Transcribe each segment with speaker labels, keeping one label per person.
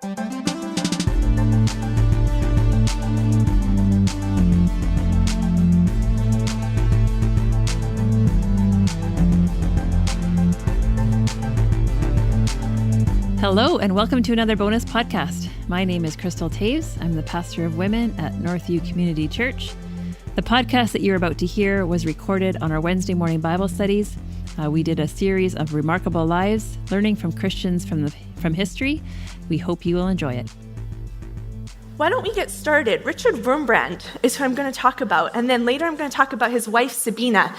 Speaker 1: Hello, and welcome to another bonus podcast. My name is Crystal Taves. I'm the pastor of women at Northview Community Church. The podcast that you're about to hear was recorded on our Wednesday morning Bible studies. We did a series of remarkable lives, learning from Christians from history. We hope you will enjoy it.
Speaker 2: Why don't we get started? Richard Wurmbrand is who I'm going to talk about, and then later I'm going to talk about his wife, Sabina.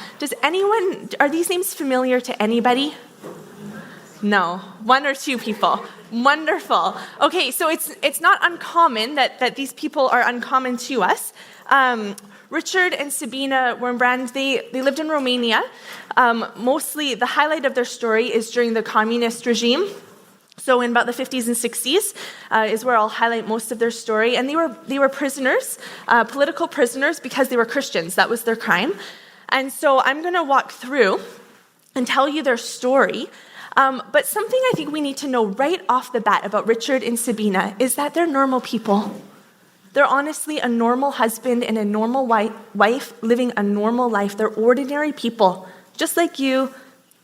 Speaker 2: Are these names familiar to anybody? No, one or two people. Wonderful. Okay, so it's not uncommon that these people are uncommon to us. Richard and Sabina Wurmbrand, they lived in Romania. Mostly, the highlight of their story is during the communist regime. So in about the 50s and 60s is where I'll highlight most of their story. And they were prisoners, political prisoners, because they were Christians. That was their crime. And so I'm going to walk through and tell you their story. But something I think we need to know right off the bat about Richard and Sabina is that they're normal people. They're honestly a normal husband and a normal wife living a normal life. They're ordinary people, just like you,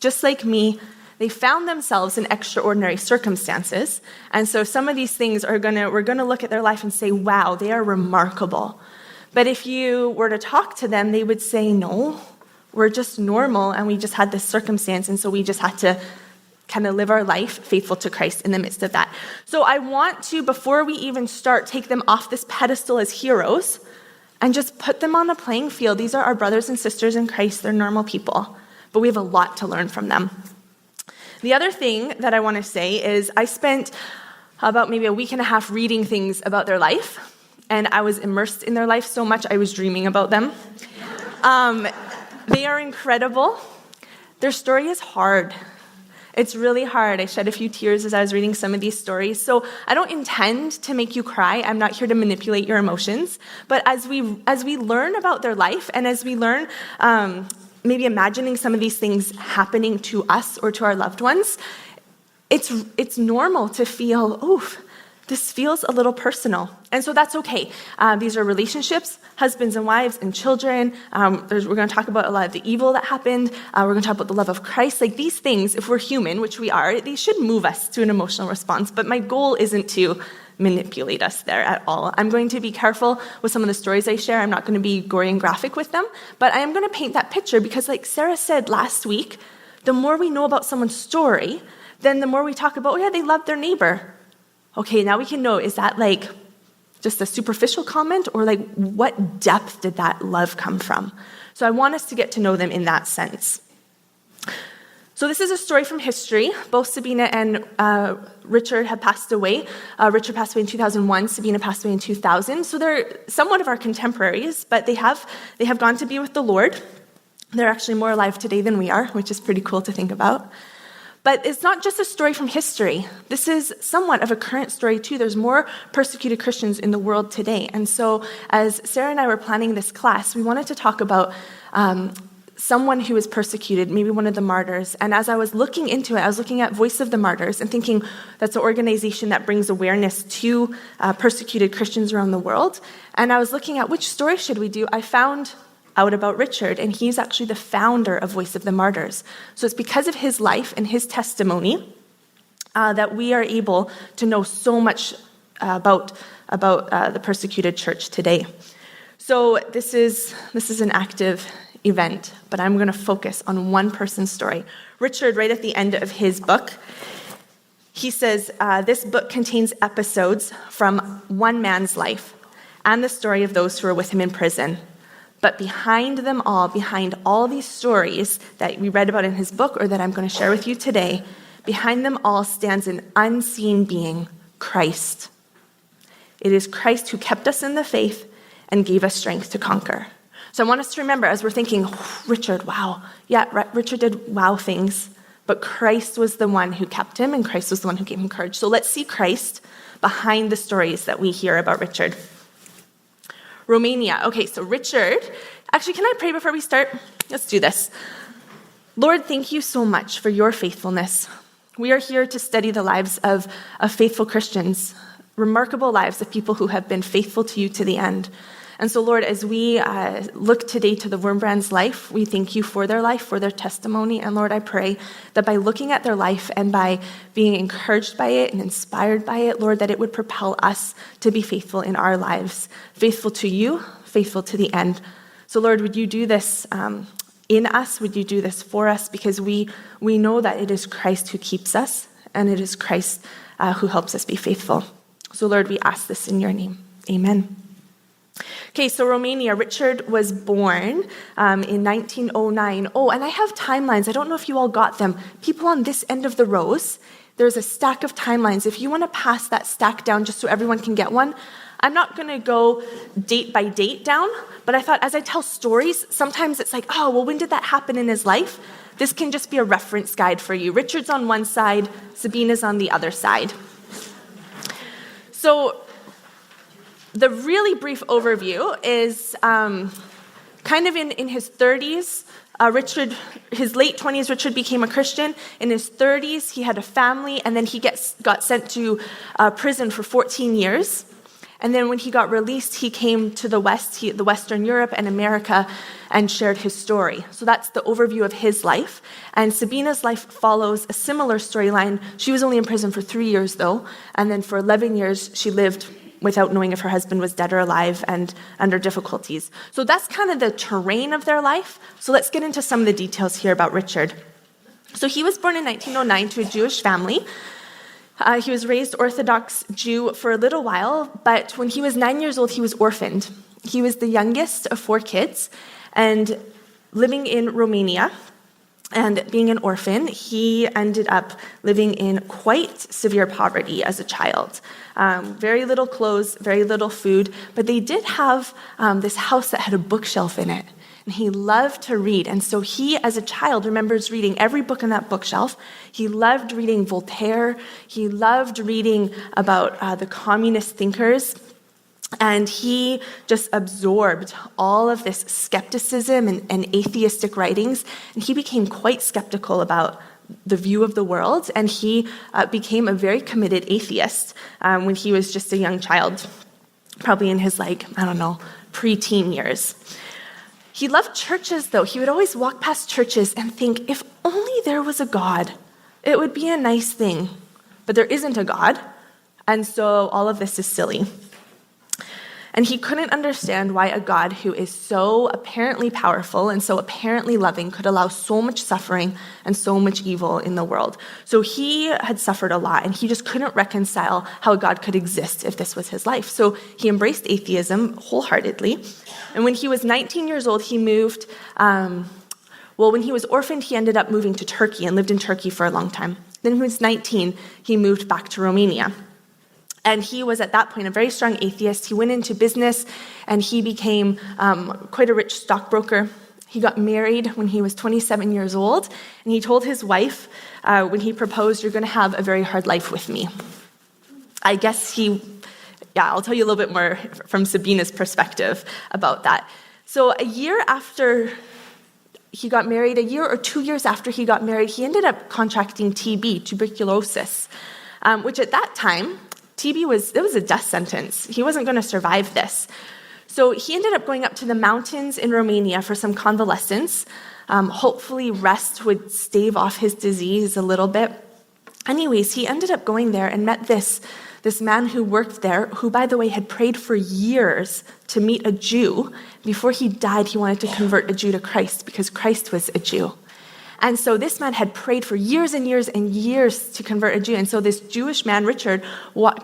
Speaker 2: just like me. They found themselves in extraordinary circumstances. And so some of these things we're gonna look at their life and say, wow, they are remarkable. But if you were to talk to them, they would say, no, we're just normal and we just had this circumstance, and so we just had to kind of live our life faithful to Christ in the midst of that. So I want to, before we even start, take them off this pedestal as heroes and just put them on a playing field. These are our brothers and sisters in Christ. They're normal people, but we have a lot to learn from them. The other thing that I want to say is I spent about maybe a week and a half reading things about their life, and I was immersed in their life so much I was dreaming about them. They are incredible. Their story is hard. It's really hard. I shed a few tears as I was reading some of these stories. So I don't intend to make you cry. I'm not here to manipulate your emotions. But as we learn about their life, and as we learn maybe imagining some of these things happening to us or to our loved ones, it's normal to feel, oof, this feels a little personal. And so that's okay. These are relationships, husbands and wives and children. We're going to talk about a lot of the evil that happened. We're going to talk about the love of Christ. Like these things, if we're human, which we are, they should move us to an emotional response. But my goal isn't to manipulate us there at all. I'm going to be careful with some of the stories I share. I'm not going to be gory and graphic with them. But I am going to paint that picture because, like Sarah said last week, the more we know about someone's story, then the more we talk about, oh yeah, they loved their neighbor. Okay, now we can know, is that like just a superficial comment, or like what depth did that love come from? So I want us to get to know them in that sense. So this is a story from history. Both Sabina and Richard have passed away. Richard passed away in 2001, Sabina passed away in 2000. So they're somewhat of our contemporaries, but they have gone to be with the Lord. They're actually more alive today than we are, which is pretty cool to think about. But it's not just a story from history. This is somewhat of a current story too. There's more persecuted Christians in the world today. And so as Sarah and I were planning this class, we wanted to talk about someone who was persecuted, maybe one of the martyrs. And as I was looking into it, I was looking at Voice of the Martyrs and thinking that's an organization that brings awareness to persecuted Christians around the world. And I was looking at which story should we do. I found out about Richard, and he's actually the founder of Voice of the Martyrs. So it's because of his life and his testimony that we are able to know so much about the persecuted church today. So this is an active event, but I'm going to focus on one person's story. Richard, right at the end of his book, he says, this book contains episodes from one man's life and the story of those who were with him in prison. But behind them all, behind all these stories that we read about in his book or that I'm going to share with you today, behind them all stands an unseen being, Christ. It is Christ who kept us in the faith and gave us strength to conquer. So I want us to remember as we're thinking, Richard, wow. Yeah, Richard did wow things, but Christ was the one who kept him and Christ was the one who gave him courage. So let's see Christ behind the stories that we hear about Richard. Romania. Okay, so Richard, actually, can I pray before we start? Let's do this. Lord, thank you so much for your faithfulness. We are here to study the lives of faithful Christians, remarkable lives of people who have been faithful to you to the end. And so, Lord, as we look today to the Wurmbrand's life, we thank you for their life, for their testimony. And Lord, I pray that by looking at their life and by being encouraged by it and inspired by it, Lord, that it would propel us to be faithful in our lives, faithful to you, faithful to the end. So, Lord, would you do this in us? Would you do this for us? Because we know that it is Christ who keeps us, and it is Christ who helps us be faithful. So, Lord, we ask this in your name. Amen. Okay, so Romania, Richard was born in 1909. Oh, and I have timelines. I don't know if you all got them. People on this end of the rows, there's a stack of timelines. If you want to pass that stack down just so everyone can get one, I'm not going to go date by date down, but I thought as I tell stories, sometimes it's like, oh, well, when did that happen in his life? This can just be a reference guide for you. Richard's on one side, Sabina's on the other side. So the really brief overview is kind of in his 30s, his late 20s, Richard became a Christian. In his 30s, he had a family, and then he got sent to prison for 14 years. And then when he got released, he came to the West, the Western Europe and America, and shared his story. So that's the overview of his life. And Sabina's life follows a similar storyline. She was only in prison for 3 years, though. And then for 11 years, she lived without knowing if her husband was dead or alive and under difficulties. So that's kind of the terrain of their life. So let's get into some of the details here about Richard. So he was born in 1909 to a Jewish family. He was raised Orthodox Jew for a little while, but when he was 9 years old, he was orphaned. He was the youngest of 4 kids, and living in Romania and being an orphan, he ended up living in quite severe poverty as a child. Very little clothes, very little food, but they did have this house that had a bookshelf in it. And he loved to read. And so he, as a child, remembers reading every book on that bookshelf. He loved reading Voltaire. He loved reading about the communist thinkers. And he just absorbed all of this skepticism and atheistic writings. And he became quite skeptical about the view of the world. And he became a very committed atheist when he was just a young child, probably in his, pre-teen years. He loved churches, though. He would always walk past churches and think, if only there was a God, it would be a nice thing. But there isn't a God, and so all of this is silly. And he couldn't understand why a God who is so apparently powerful and so apparently loving could allow so much suffering and so much evil in the world. So he had suffered a lot, and he just couldn't reconcile how God could exist if this was his life. So he embraced atheism wholeheartedly. And when he was 19 years old, he moved. When he was orphaned, he ended up moving to Turkey and lived in Turkey for a long time. Then when he was 19, he moved back to Romania. And he was, at that point, a very strong atheist. He went into business, and he became quite a rich stockbroker. He got married when he was 27 years old, and he told his wife, when he proposed, "You're going to have a very hard life with me." I guess I'll tell you a little bit more from Sabina's perspective about that. So a year after he got married, a year or 2 years after he got married, he ended up contracting TB, tuberculosis, which at that time, TB was a death sentence. He wasn't going to survive this. So he ended up going up to the mountains in Romania for some convalescence. Hopefully rest would stave off his disease a little bit. Anyways, he ended up going there and met this man who worked there, who, by the way, had prayed for years to meet a Jew. Before he died, he wanted to convert a Jew to Christ because Christ was a Jew. And so this man had prayed for years and years and years to convert a Jew. And so this Jewish man, Richard,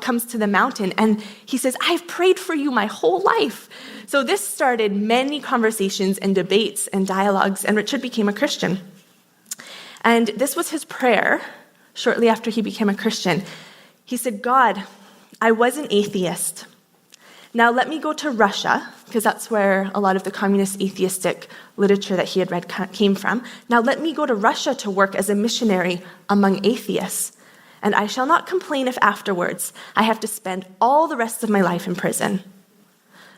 Speaker 2: comes to the mountain and he says, "I've prayed for you my whole life." So this started many conversations and debates and dialogues, and Richard became a Christian. And this was his prayer shortly after he became a Christian. He said, "God, I was an atheist. Now let me go to Russia," because that's where a lot of the communist atheistic literature that he had read came from. "Now let me go to Russia to work as a missionary among atheists, and I shall not complain if afterwards I have to spend all the rest of my life in prison."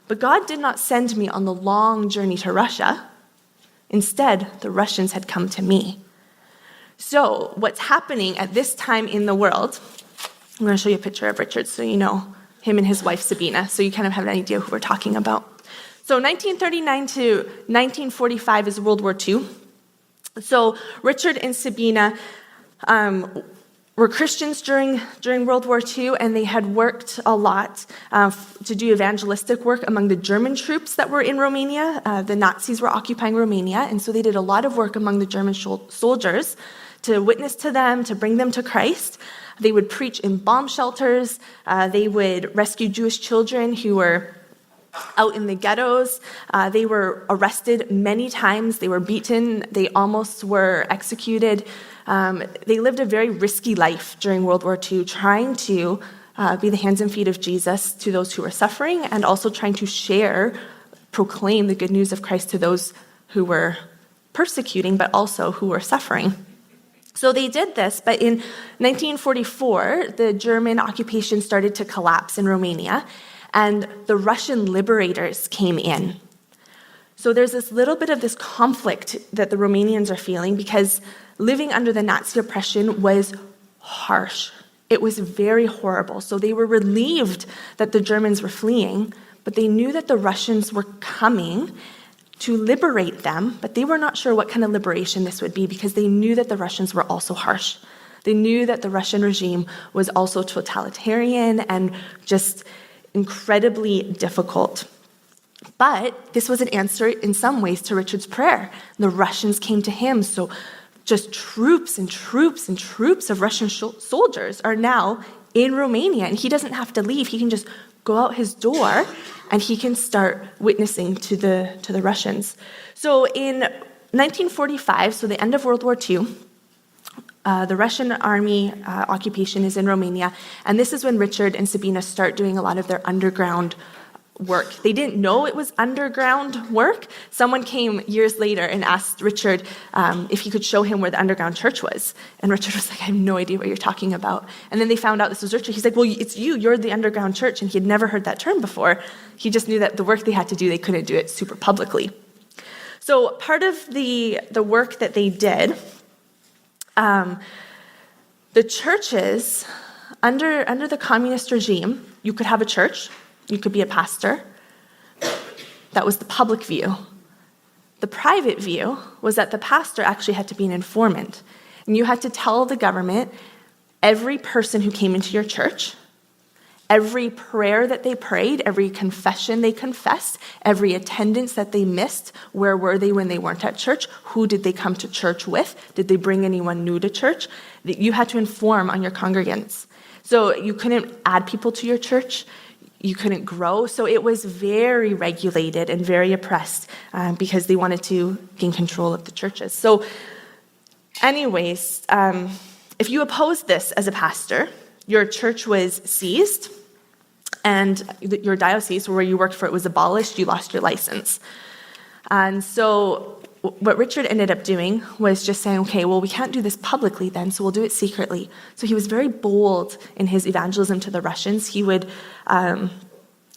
Speaker 2: But God did not send me on the long journey to Russia. Instead, the Russians had come to me. So what's happening at this time in the world, I'm going to show you a picture of Richard so you know him and his wife Sabina, so you kind of have an idea who we're talking about. So 1939 to 1945 is World War II. So Richard and Sabina were Christians during World War II, and they had worked a lot to do evangelistic work among the German troops that were in Romania. The Nazis were occupying Romania, and so they did a lot of work among the German soldiers to witness to them, to bring them to Christ. They would preach in bomb shelters. They would rescue Jewish children who were out in the ghettos. They were arrested many times. They were beaten. They almost were executed. They lived a very risky life during World War II, trying to be the hands and feet of Jesus to those who were suffering, and also trying to proclaim the good news of Christ to those who were persecuting, but also who were suffering. So they did this, but in 1944, the German occupation started to collapse in Romania, and the Russian liberators came in. So there's this little bit of this conflict that the Romanians are feeling, because living under the Nazi oppression was harsh. It was very horrible. So they were relieved that the Germans were fleeing, but they knew that the Russians were coming to liberate them, but they were not sure what kind of liberation this would be, because they knew that the Russians were also harsh. They knew that the Russian regime was also totalitarian and just incredibly difficult. But this was an answer in some ways to Richard's prayer. The Russians came to him, so just troops and troops and troops of Russian soldiers are now in Romania, and he doesn't have to leave. He can just go out his door and he can start witnessing to the Russians. So in 1945, so the end of World War II, the Russian army occupation is in Romania, and this is when Richard and Sabina start doing a lot of their underground work. They didn't know it was underground work. Someone came years later and asked Richard if he could show him where the underground church was. And Richard was like, I have no idea what you're talking about. And then they found out this was Richard. He's like, well, it's you're the underground church. And he had never heard that term before. He just knew that the work they had to do, they couldn't do it super publicly. So part of the work that they did, the churches, under the communist regime, you could have a church, you could be a pastor. That was the public view. The private view was that the pastor actually had to be an informant. And you had to tell the government every person who came into your church, every prayer that they prayed, every confession they confessed, every attendance that they missed, where were they when they weren't at church, who did they come to church with, did they bring anyone new to church? You had to inform on your congregants. So you couldn't add people to your church. You couldn't grow. So it was very regulated and very oppressed because they wanted to gain control of the churches. So anyways, if you opposed this as a pastor, your church was seized and your diocese, where you worked for, it was abolished. You lost your license. And so what Richard ended up doing was just saying, okay, well, we can't do this publicly then, so we'll do it secretly. So he was very bold in his evangelism to the Russians. He would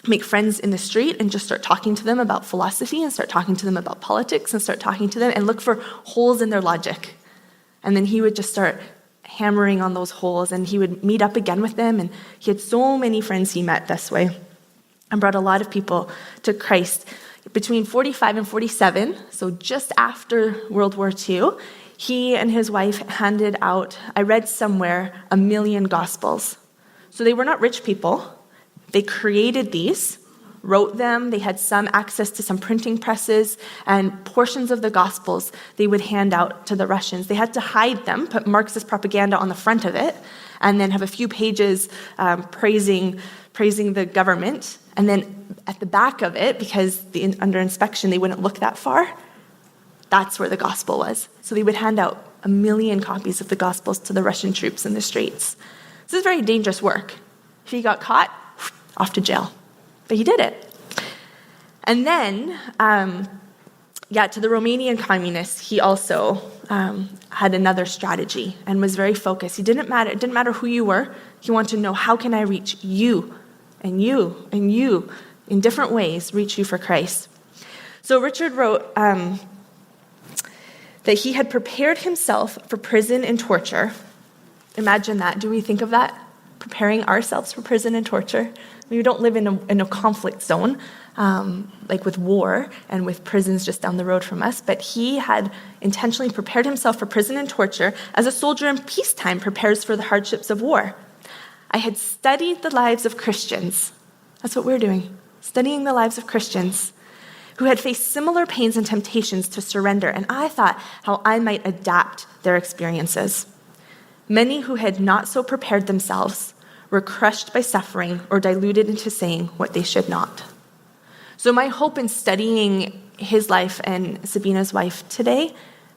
Speaker 2: make friends in the street and just start talking to them about philosophy and start talking to them about politics and start talking to them and look for holes in their logic. And then he would just start hammering on those holes, and he would meet up again with them. And he had so many friends he met this way and brought a lot of people to Christ. Between 45 and 47, so just after World War II, he and his wife handed out, I read somewhere, 1 million gospels. So they were not rich people. They created these, wrote them. They had some access to some printing presses, and portions of the gospels they would hand out to the Russians. They had to hide them, put Marxist propaganda on the front of it, and then have a few pages praising the government. And then at the back of it, because under inspection they wouldn't look that far, that's where the gospel was. So they would hand out 1 million copies of the gospels to the Russian troops in the streets. This is very dangerous work. If he got caught, off to jail. But he did it. And then, to the Romanian communists, he also had another strategy and was very focused. It didn't matter who you were. He wanted to know, how can I reach you and you and you in different ways, reach you for Christ? So Richard wrote, the that he had prepared himself for prison and torture. Imagine that. Do we think of that? Preparing ourselves for prison and torture? We don't live in a conflict zone, like with war and with prisons just down the road from us, but he had intentionally prepared himself for prison and torture as a soldier in peacetime prepares for the hardships of war. I had studied the lives of Christians. That's what we're doing, studying the lives of Christians who had faced similar pains and temptations to surrender, and I thought how I might adapt their experiences. Many who had not so prepared themselves were crushed by suffering or diluted into saying what they should not. So my hope in studying his life and Sabina's wife today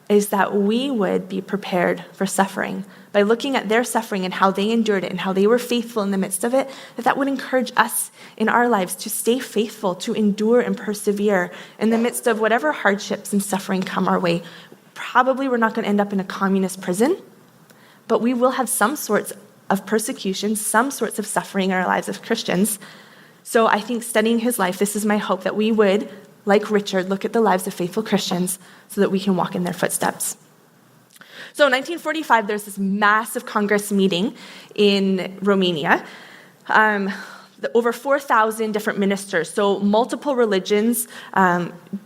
Speaker 2: is that we would be prepared for suffering. By looking at their suffering and how they endured it and how they were faithful in the midst of it, that would encourage us in our lives to stay faithful, to endure and persevere in the midst of whatever hardships and suffering come our way. Probably we're not going to end up in a communist prison, but we will have some sorts of persecution, some sorts of suffering in our lives as Christians. So I think studying his life, this is my hope, that we would, like Richard, look at the lives of faithful Christians so that we can walk in their footsteps. So in 1945, there's this massive Congress meeting in Romania. Over 4,000 different ministers, so multiple religions,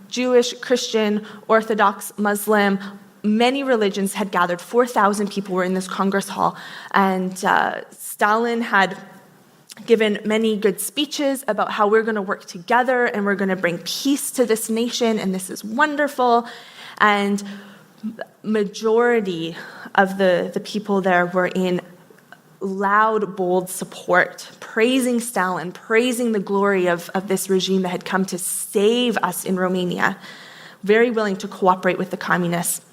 Speaker 2: Jewish, Christian, Orthodox, Muslim, many religions had gathered. 4,000 people were in this Congress hall, and Stalin had given many good speeches about how we're going to work together and we're going to bring peace to this nation, and this is wonderful. And majority of the people there were in loud, bold support, praising Stalin, praising the glory of this regime that had come to save us in Romania, very willing to cooperate with the communists.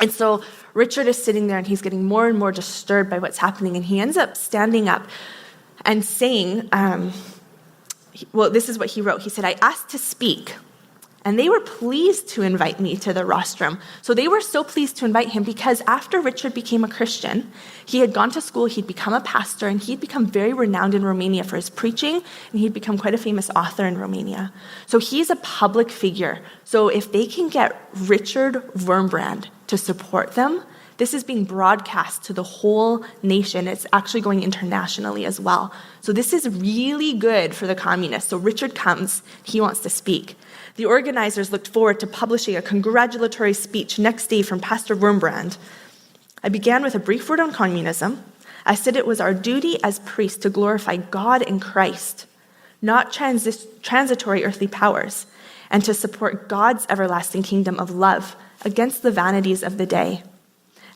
Speaker 2: And so Richard is sitting there and he's getting more and more disturbed by what's happening, and he ends up standing up and saying, well, this is what he wrote. He said, "I asked to speak, and they were pleased to invite me to the rostrum." So they were so pleased to invite him because after Richard became a Christian, he had gone to school, he'd become a pastor, and he'd become very renowned in Romania for his preaching, and he'd become quite a famous author in Romania. So he's a public figure. So if they can get Richard Wurmbrand to support them, this is being broadcast to the whole nation. It's actually going internationally as well. So this is really good for the communists. So Richard comes, he wants to speak. The organizers looked forward to publishing a congratulatory speech next day from Pastor Wurmbrand. "I began with a brief word on communism. I said it was our duty as priests to glorify God and Christ, not transitory earthly powers, and to support God's everlasting kingdom of love against the vanities of the day.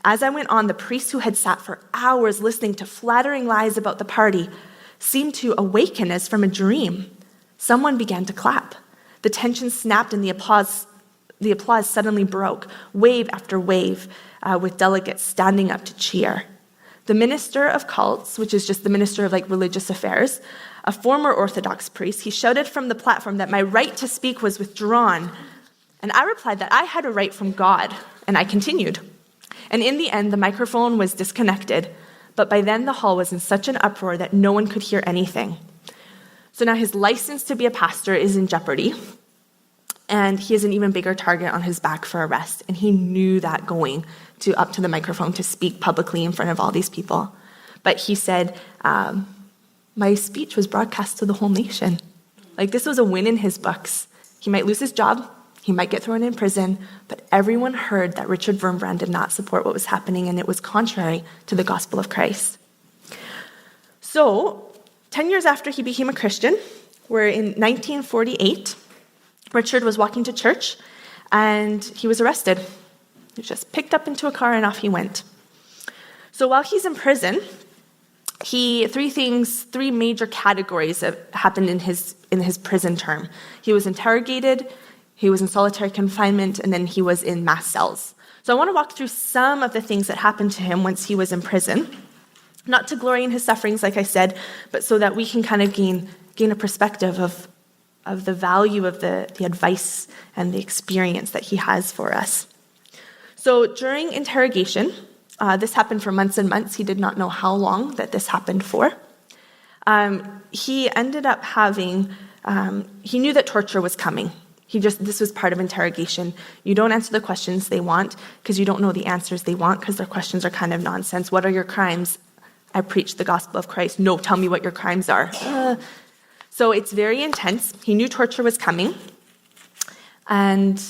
Speaker 2: As I went on, the priests who had sat for hours listening to flattering lies about the party seemed to awaken as from a dream. Someone began to clap. The tension snapped and the applause suddenly broke, wave after wave, with delegates standing up to cheer. The minister of cults, which is just the minister of religious affairs, a former Orthodox priest, he shouted from the platform that my right to speak was withdrawn. And I replied that I had a right from God, and I continued. And in the end, the microphone was disconnected, but by then the hall was in such an uproar that no one could hear anything. So now his license to be a pastor is in jeopardy, and he has an even bigger target on his back for arrest. And he knew that going up to the microphone to speak publicly in front of all these people. But he said, my speech was broadcast to the whole nation. This was a win in his books. He might lose his job, he might get thrown in prison, but everyone heard that Richard Wurmbrand did not support what was happening, and it was contrary to the gospel of Christ. So, 10 years after he became a Christian, we're in 1948, Richard was walking to church, and he was arrested. He was just picked up into a car, and off he went. So while he's in prison, three major categories happened in his prison term. He was interrogated, he was in solitary confinement, and then he was in mass cells. So I want to walk through some of the things that happened to him once he was in prison. Not to glory in his sufferings, like I said, but so that we can kind of gain a perspective of the value of the advice and the experience that he has for us. So during interrogation, this happened for months and months. He did not know how long that this happened for. He ended up he knew that torture was coming. This was part of interrogation. You don't answer the questions they want because you don't know the answers they want because their questions are kind of nonsense. What are your crimes? I preach the gospel of Christ. No, tell me what your crimes are. So it's very intense. He knew torture was coming. And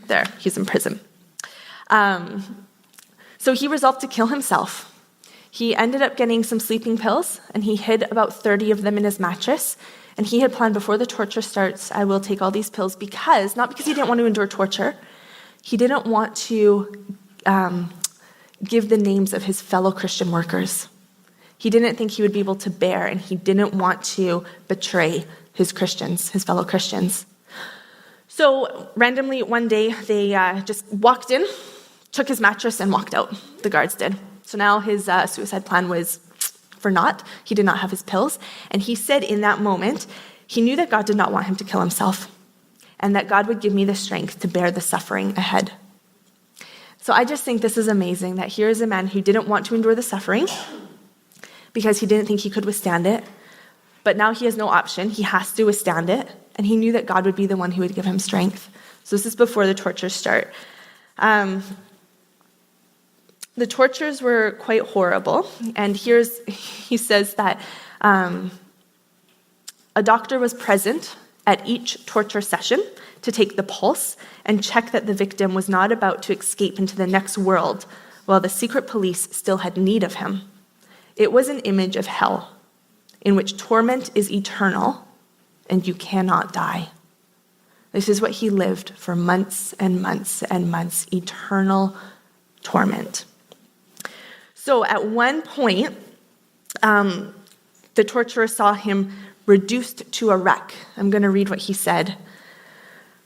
Speaker 2: there, he's in prison. So he resolved to kill himself. He ended up getting some sleeping pills, and he hid about 30 of them in his mattress. And he had planned before the torture starts, I will take all these pills not because he didn't want to endure torture. He didn't want to give the names of his fellow Christian workers. He didn't think he would be able to bear, and he didn't want to betray his fellow Christians. So randomly one day, they just walked in, took his mattress, and walked out. The guards did. So now his suicide plan was for naught. He did not have his pills. And he said in that moment, he knew that God did not want him to kill himself, and that God would give me the strength to bear the suffering ahead. So I just think this is amazing that here is a man who didn't want to endure the suffering because he didn't think he could withstand it. But now he has no option. He has to withstand it. And he knew that God would be the one who would give him strength. So this is before the tortures start. The tortures were quite horrible. And he says that a doctor was present at each torture session to take the pulse and check that the victim was not about to escape into the next world while the secret police still had need of him. It was an image of hell in which torment is eternal and you cannot die. This is what he lived for months and months and months, eternal torment. So at one point, the torturer saw him reduced to a wreck. I'm going to read what he said.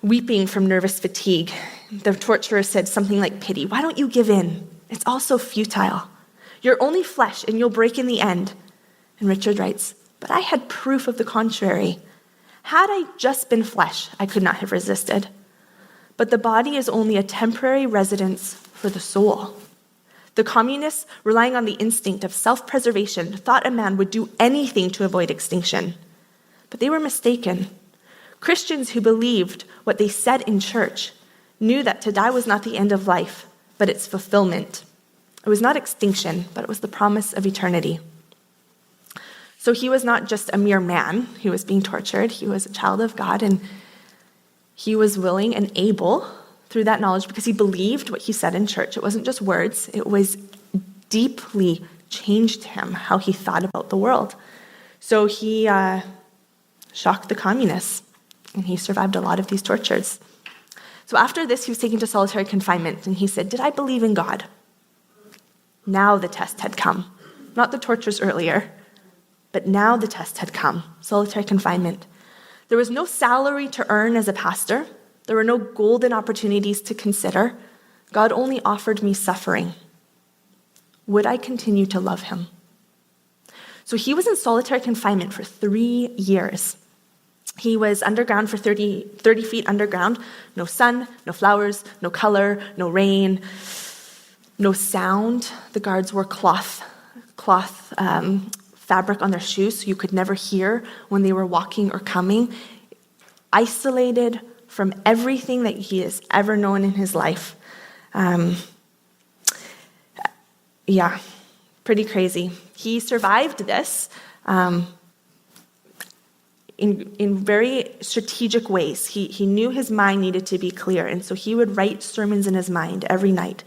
Speaker 2: Weeping from nervous fatigue, the torturer said something like, "Pity, why don't you give in? It's all so futile. You're only flesh and you'll break in the end." And Richard writes, "But I had proof of the contrary. Had I just been flesh, I could not have resisted. But the body is only a temporary residence for the soul." The communists, relying on the instinct of self-preservation, thought a man would do anything to avoid extinction. But they were mistaken. Christians who believed what they said in church knew that to die was not the end of life, but its fulfillment. It was not extinction, but it was the promise of eternity. So he was not just a mere man who was being tortured. He was a child of God, and he was willing and able through that knowledge because he believed what he said in church. It wasn't just words. It was deeply changed him, how he thought about the world. So he shocked the communists, and he survived a lot of these tortures. So after this, he was taken to solitary confinement, and he said, "Did I believe in God?" Now the test had come. Not the tortures earlier, but now the test had come. Solitary confinement. There was no salary to earn as a pastor. There were no golden opportunities to consider. God only offered me suffering. Would I continue to love him? So he was in solitary confinement for 3 years. He was underground for 30 feet underground. No sun, no flowers, no color, no rain, no sound. The guards wore cloth fabric on their shoes so you could never hear when they were walking or coming. Isolated from everything that he has ever known in his life. Pretty crazy. He survived this in very strategic ways. He knew his mind needed to be clear, and so he would write sermons in his mind every night.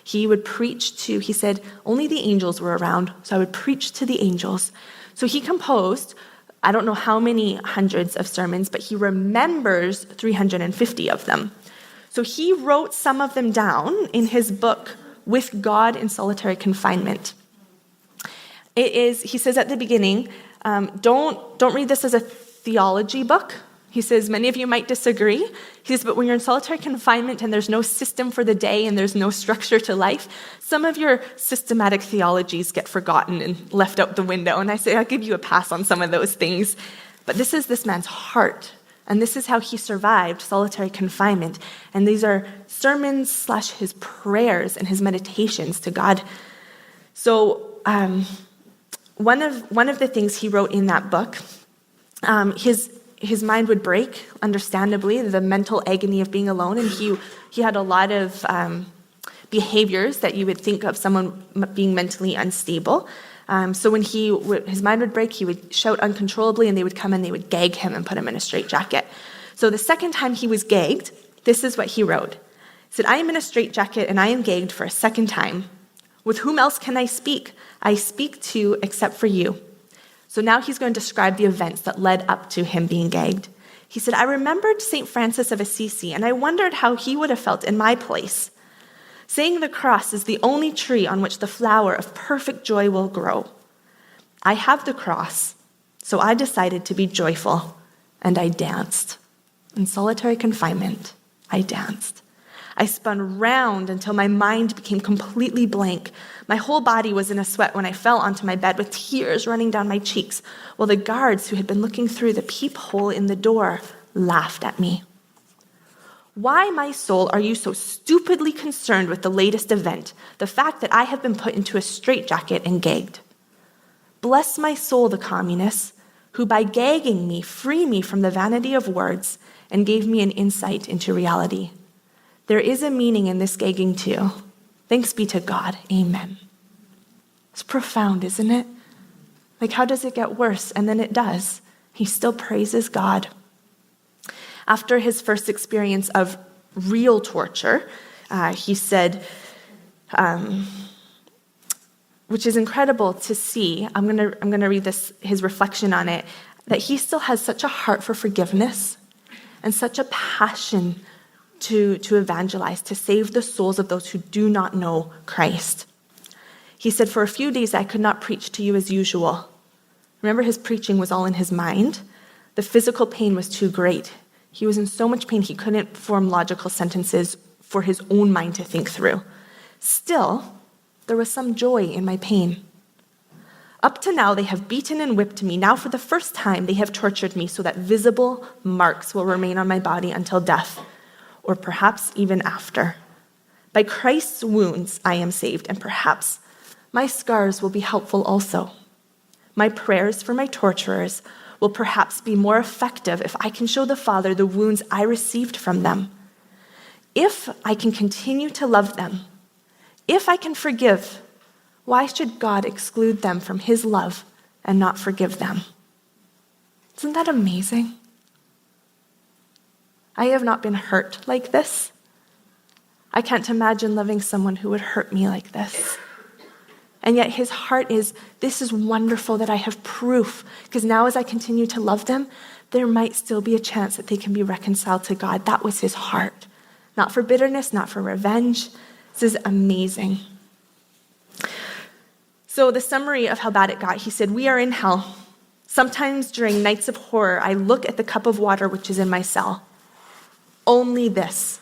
Speaker 2: He would preach he said, only the angels were around, so I would preach to the angels. So he composed, I don't know how many hundreds of sermons, but he remembers 350 of them. So he wrote some of them down in his book, With God in Solitary Confinement. He says at the beginning, don't read this as a theology book. He says, many of you might disagree. He says, but when you're in solitary confinement and there's no system for the day and there's no structure to life, some of your systematic theologies get forgotten and left out the window. And I say, I'll give you a pass on some of those things. But this is this man's heart. And this is how he survived solitary confinement. And these are sermons / his prayers and his meditations to God. So one of the things he wrote in that book, his mind would break, understandably, the mental agony of being alone, and he had a lot of behaviors that you would think of someone being mentally unstable. So when his mind would break, he would shout uncontrollably, and they would come and they would gag him and put him in a straitjacket. So the second time he was gagged, this is what he wrote. He said, "I am in a straitjacket and I am gagged for a second time. With whom else can I speak? I speak to except for you." So now he's going to describe the events that led up to him being gagged. He said, "I remembered St. Francis of Assisi, and I wondered how he would have felt in my place. Saying the cross is the only tree on which the flower of perfect joy will grow. I have the cross, so I decided to be joyful, and I danced. In solitary confinement, I danced. I spun round until my mind became completely blank. My whole body was in a sweat when I fell onto my bed with tears running down my cheeks, while the guards who had been looking through the peephole in the door laughed at me. Why, my soul, are you so stupidly concerned with the latest event, the fact that I have been put into a straitjacket and gagged? Bless my soul, the communists, who by gagging me free me from the vanity of words and gave me an insight into reality. There is a meaning in this gagging too. Thanks be to God. Amen." It's profound, isn't it? Like, how does it get worse? And then it does. He still praises God. After his first experience of real torture, he said, which is incredible to see. I'm gonna read his reflection on it, that he still has such a heart for forgiveness and such a passion to evangelize, to save the souls of those who do not know Christ. He said, "For a few days I could not preach to you as usual." Remember, his preaching was all in his mind. The physical pain was too great. He was in so much pain he couldn't form logical sentences for his own mind to think through. Still, there was some joy in my pain. "Up to now they have beaten and whipped me. Now for the first time they have tortured me so that visible marks will remain on my body until death, or perhaps even after. By Christ's wounds I am saved, and perhaps my scars will be helpful also. My prayers for my torturers will perhaps be more effective if I can show the Father the wounds I received from them. If I can continue to love them, if I can forgive, why should God exclude them from his love and not forgive them?" Isn't that amazing? I have not been hurt like this. I can't imagine loving someone who would hurt me like this. And yet his heart is, this is wonderful that I have proof, because now as I continue to love them, there might still be a chance that they can be reconciled to God. That was his heart. Not for bitterness, not for revenge. This is amazing. So the summary of how bad it got, he said, "We are in hell. Sometimes during nights of horror, I look at the cup of water which is in my cell. Only this,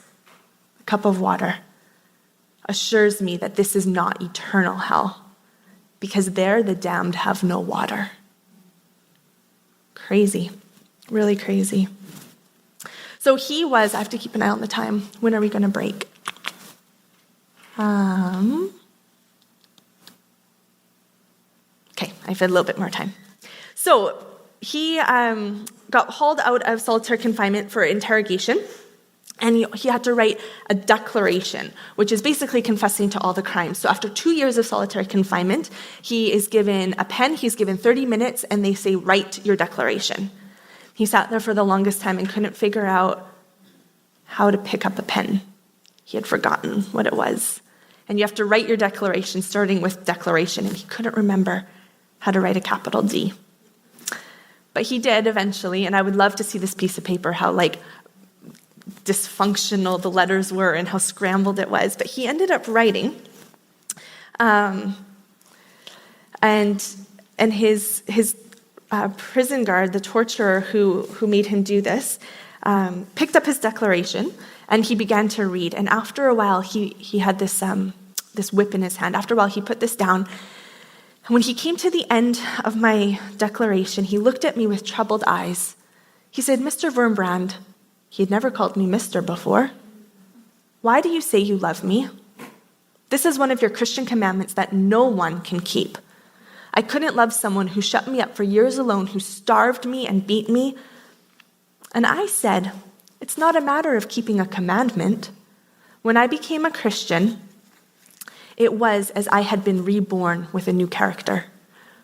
Speaker 2: a cup of water, assures me that this is not eternal hell, because there the damned have no water." Crazy, really crazy. So I have to keep an eye on the time. When are we going to break? Okay, I have a little bit more time. So he got hauled out of solitary confinement for interrogation, and he had to write a declaration, which is basically confessing to all the crimes. So after 2 years of solitary confinement, he is given a pen, he's given 30 minutes, and they say, "Write your declaration." He sat there for the longest time and couldn't figure out how to pick up a pen. He had forgotten what it was. And you have to write your declaration, starting with declaration, and he couldn't remember how to write a capital D. But he did eventually, and I would love to see this piece of paper, how dysfunctional the letters were and how scrambled it was. But he ended up writing, and his prison guard, the torturer who made him do this, picked up his declaration and he began to read. And after a while, he had this whip in his hand. After a while, he put this down. And when he came to the end of my declaration, he looked at me with troubled eyes. He said, "Mr. Wurmbrand," he had never called me Mr. before, "why do you say you love me? This is one of your Christian commandments that no one can keep. I couldn't love someone who shut me up for years alone, who starved me and beat me. And I said, it's not a matter of keeping a commandment. When I became a Christian, it was as I had been reborn with a new character,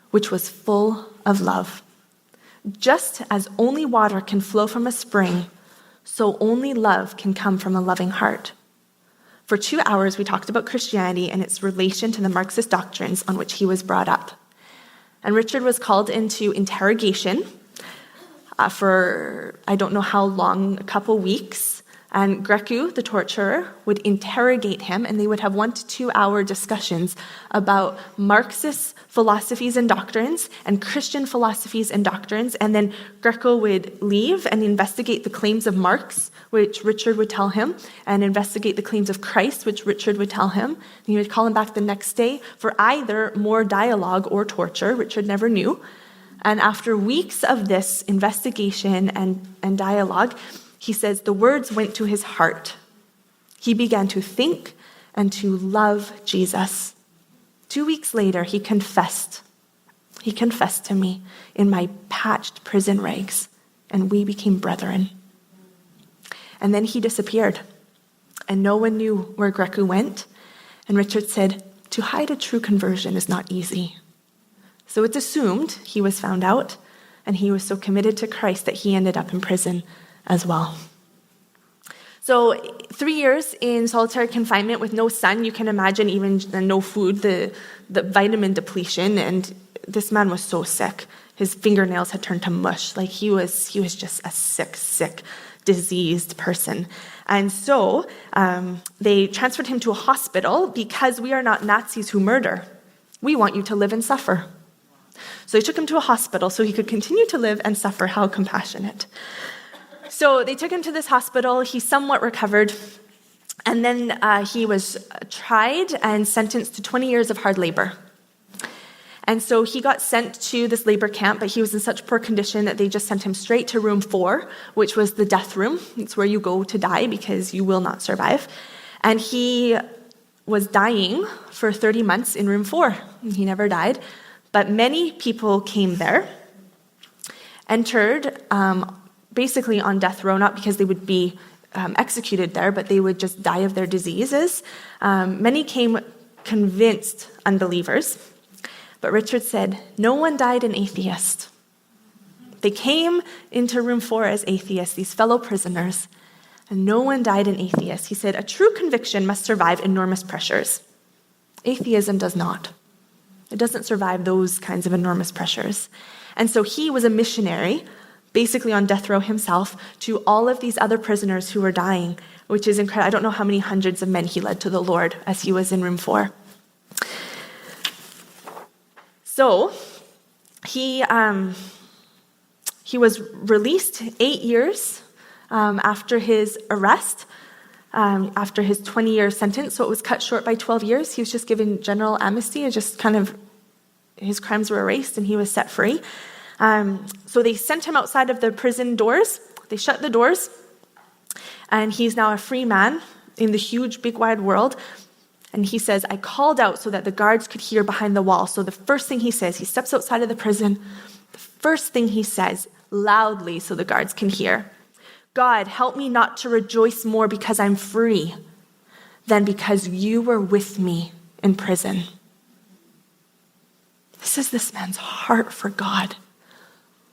Speaker 2: which was full of love. Just as only water can flow from a spring, so only love can come from a loving heart. For 2 hours, we talked about Christianity and its relation to the Marxist doctrines on which he was brought up. And Richard was called into interrogation for I don't know how long, a couple weeks. And Grecu, the torturer, would interrogate him, and they would have 1 to 2 hour discussions about Marxist philosophies and doctrines and Christian philosophies and doctrines. And then Greco would leave and investigate the claims of Marx, which Richard would tell him, and investigate the claims of Christ, which Richard would tell him. And he would call him back the next day for either more dialogue or torture. Richard never knew. And after weeks of this investigation and dialogue, he says the words went to his heart. He began to think and to love Jesus. 2 weeks later, he confessed. He confessed to me in my patched prison rags, and we became brethren. And then he disappeared, and no one knew where Grecu went. And Richard said, to hide a true conversion is not easy. So it's assumed he was found out, and he was so committed to Christ that he ended up in prison as well. So 3 years in solitary confinement with no sun, you can imagine even no food, the vitamin depletion, and this man was so sick. His fingernails had turned to mush. Like he was just a sick, diseased person. And so they transferred him to a hospital because we are not Nazis who murder. We want you to live and suffer. So they took him to a hospital so he could continue to live and suffer. How compassionate. So they took him to this hospital. He somewhat recovered. And then he was tried and sentenced to 20 years of hard labor. And so he got sent to this labor camp, but he was in such poor condition that they just sent him straight to room 4, which was the death room. It's where you go to die because you will not survive. And he was dying for 30 months in room 4. He never died. But many people came there, entered basically on death row, not because they would be executed there, but they would just die of their diseases. Many came convinced unbelievers. But Richard said, no one died an atheist. They came into room 4 as atheists, these fellow prisoners, and no one died an atheist. He said, a true conviction must survive enormous pressures. Atheism does not. It doesn't survive those kinds of enormous pressures. And so he was a missionary, basically on death row himself, to all of these other prisoners who were dying, which is incredible. I don't know how many hundreds of men he led to the Lord as he was in room 4. So he was released 8 years after his arrest, after his 20-year sentence. So it was cut short by 12 years. He was just given general amnesty, and just kind of his crimes were erased, and he was set free. So they sent him outside of the prison doors. They shut the doors, and he's now a free man in the huge, big, wide world. And he says, I called out so that the guards could hear behind the wall. So the first thing he says, he steps outside of the prison. The first thing he says, loudly so the guards can hear, God, help me not to rejoice more because I'm free than because you were with me in prison. This is this man's heart for God.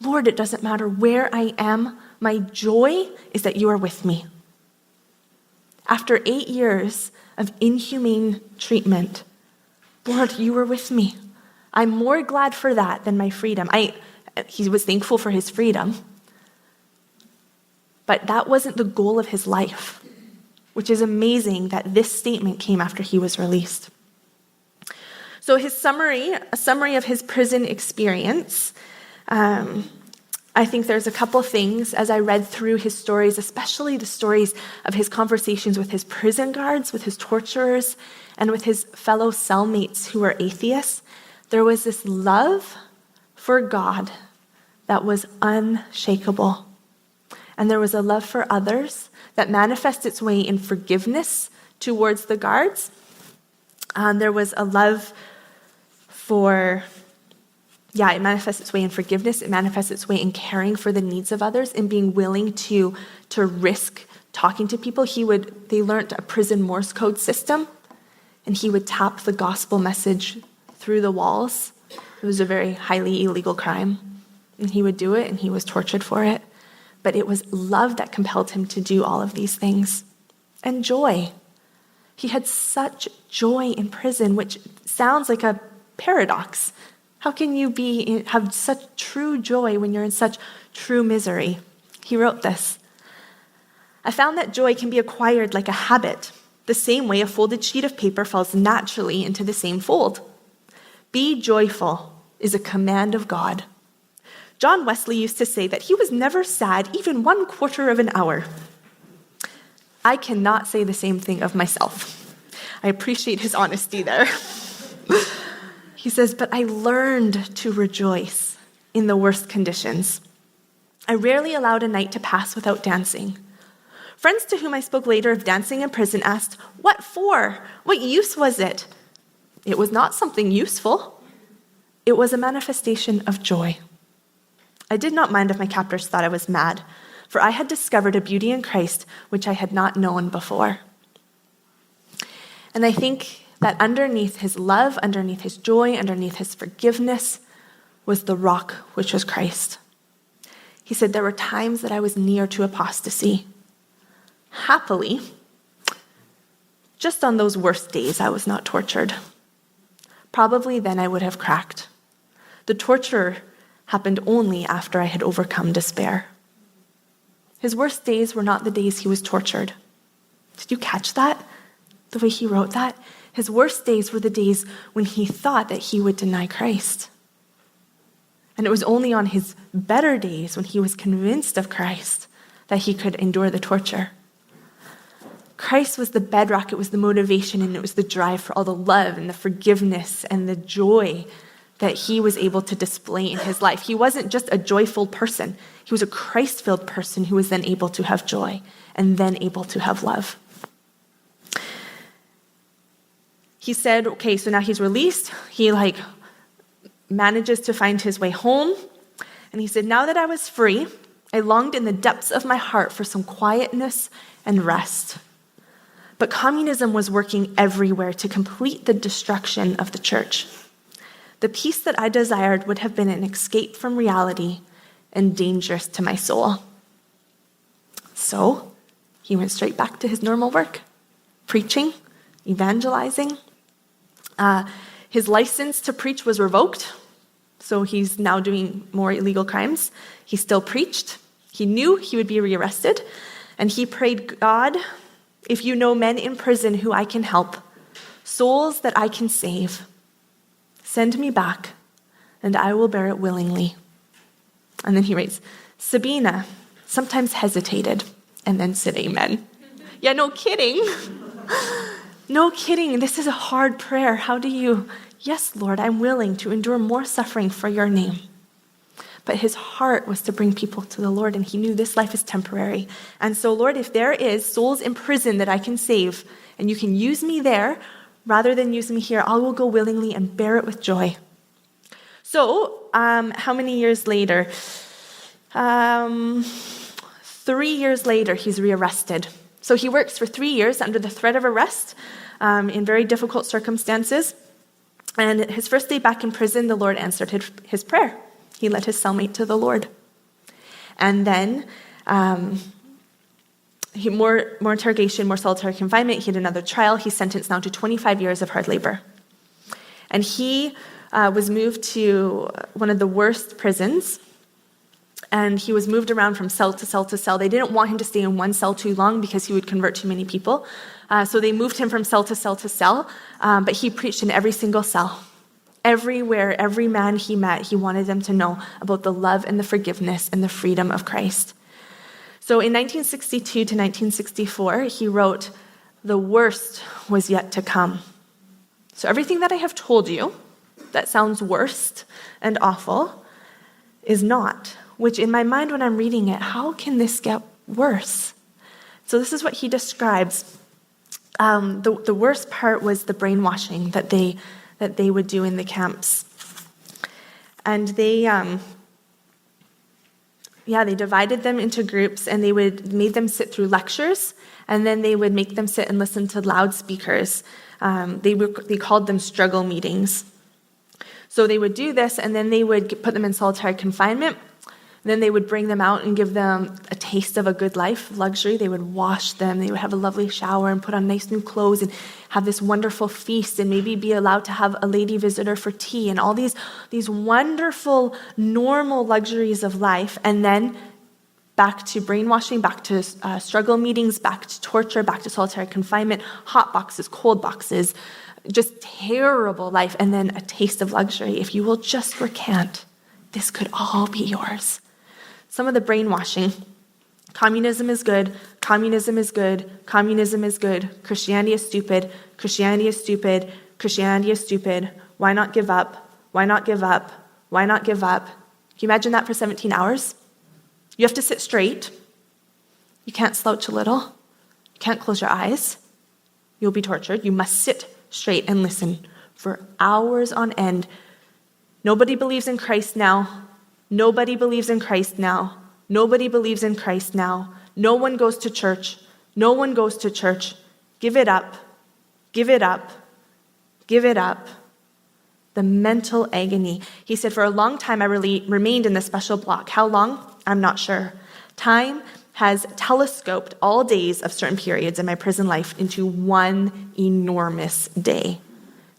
Speaker 2: Lord, it doesn't matter where I am. My joy is that you are with me. After 8 years of inhumane treatment, Lord, you were with me. I'm more glad for that than my freedom. He was thankful for his freedom, but that wasn't the goal of his life, which is amazing that this statement came after he was released. So a summary of his prison experience. I think there's a couple things as I read through his stories, especially the stories of his conversations with his prison guards, with his torturers, and with his fellow cellmates who were atheists. There was this love for God that was unshakable. And there was a love for others that manifests its way in forgiveness towards the guards. There was a love for Yeah, it manifests its way in forgiveness. It manifests its way in caring for the needs of others and being willing to risk talking to people. They learned a prison Morse code system, and he would tap the gospel message through the walls. It was a very highly illegal crime, and he would do it, and he was tortured for it. But it was love that compelled him to do all of these things. And joy. He had such joy in prison, which sounds like a paradox. How can you have such true joy when you're in such true misery? He wrote this. I found that joy can be acquired like a habit, the same way a folded sheet of paper falls naturally into the same fold. Be joyful is a command of God. John Wesley used to say that he was never sad even 1/4 of an hour. I cannot say the same thing of myself. I appreciate his honesty there. He says, but I learned to rejoice in the worst conditions. I rarely allowed a night to pass without dancing. Friends to whom I spoke later of dancing in prison asked, what for? What use was it? It was not something useful. It was a manifestation of joy. I did not mind if my captors thought I was mad, for I had discovered a beauty in Christ which I had not known before. And I think that underneath his love, underneath his joy, underneath his forgiveness was the rock, which was Christ. He said, there were times that I was near to apostasy. Happily, just on those worst days, I was not tortured. Probably then I would have cracked. The torture happened only after I had overcome despair. His worst days were not the days he was tortured. Did you catch that? The way he wrote that? His worst days were the days when he thought that he would deny Christ. And it was only on his better days, when he was convinced of Christ, that he could endure the torture. Christ was the bedrock, it was the motivation, and it was the drive for all the love and the forgiveness and the joy that he was able to display in his life. He wasn't just a joyful person. He was a Christ-filled person who was then able to have joy and then able to have love. He said, okay, so now he's released. He manages to find his way home. And he said, now that I was free, I longed in the depths of my heart for some quietness and rest. But communism was working everywhere to complete the destruction of the church. The peace that I desired would have been an escape from reality and dangerous to my soul. So he went straight back to his normal work, preaching, evangelizing. His license to preach was revoked, so he's now doing more illegal crimes. He still preached. He knew he would be rearrested, and he prayed, God, if you know men in prison who I can help, souls that I can save, send me back, and I will bear it willingly. And then he writes, Sabina sometimes hesitated and then said amen. Yeah, no kidding. No kidding. This is a hard prayer. How do you, yes, Lord, I'm willing to endure more suffering for your name. But his heart was to bring people to the Lord, and he knew this life is temporary. And so, Lord, if there is souls in prison that I can save, and you can use me there rather than use me here, I will go willingly and bear it with joy. So, how many years later? 3 years later, he's rearrested. So he works for 3 years under the threat of arrest in very difficult circumstances. And his first day back in prison, the Lord answered his prayer. He led his cellmate to the Lord. And then more interrogation, more solitary confinement. He had another trial. He's sentenced now to 25 years of hard labor. And he was moved to one of the worst prisons. And he was moved around from cell to cell to cell. They didn't want him to stay in one cell too long because he would convert too many people. So they moved him from cell to cell to cell. But he preached in every single cell. Everywhere, every man he met, he wanted them to know about the love and the forgiveness and the freedom of Christ. So in 1962 to 1964, he wrote, "The worst was yet to come." So everything that I have told you that sounds worst and awful is not, which in my mind when I'm reading it, how can this get worse? So this is what he describes. The worst part was the brainwashing that they would do in the camps. And they divided them into groups, and they made them sit through lectures, and then they would make them sit and listen to loudspeakers. They called them struggle meetings. So they would do this, and then they would put them in solitary confinement. Then they would bring them out and give them a taste of a good life, luxury. They would wash them. They would have a lovely shower and put on nice new clothes and have this wonderful feast and maybe be allowed to have a lady visitor for tea and all these wonderful, normal luxuries of life. And then back to brainwashing, back to struggle meetings, back to torture, back to solitary confinement, hot boxes, cold boxes, just terrible life. And then a taste of luxury. If you will just recant, this could all be yours. Some of the brainwashing. Communism is good. Communism is good. Communism is good. Christianity is stupid. Christianity is stupid. Christianity is stupid. Why not give up? Why not give up? Why not give up? Can you imagine that for 17 hours? You have to sit straight. You can't slouch a little. You can't close your eyes. You'll be tortured. You must sit straight and listen for hours on end. Nobody believes in Christ now. Nobody believes in Christ now. Nobody believes in Christ now. No one goes to church. No one goes to church. Give it up. Give it up. Give it up. The mental agony. He said, for a long time I remained in the special block. How long? I'm not sure. Time has telescoped all days of certain periods in my prison life into one enormous day.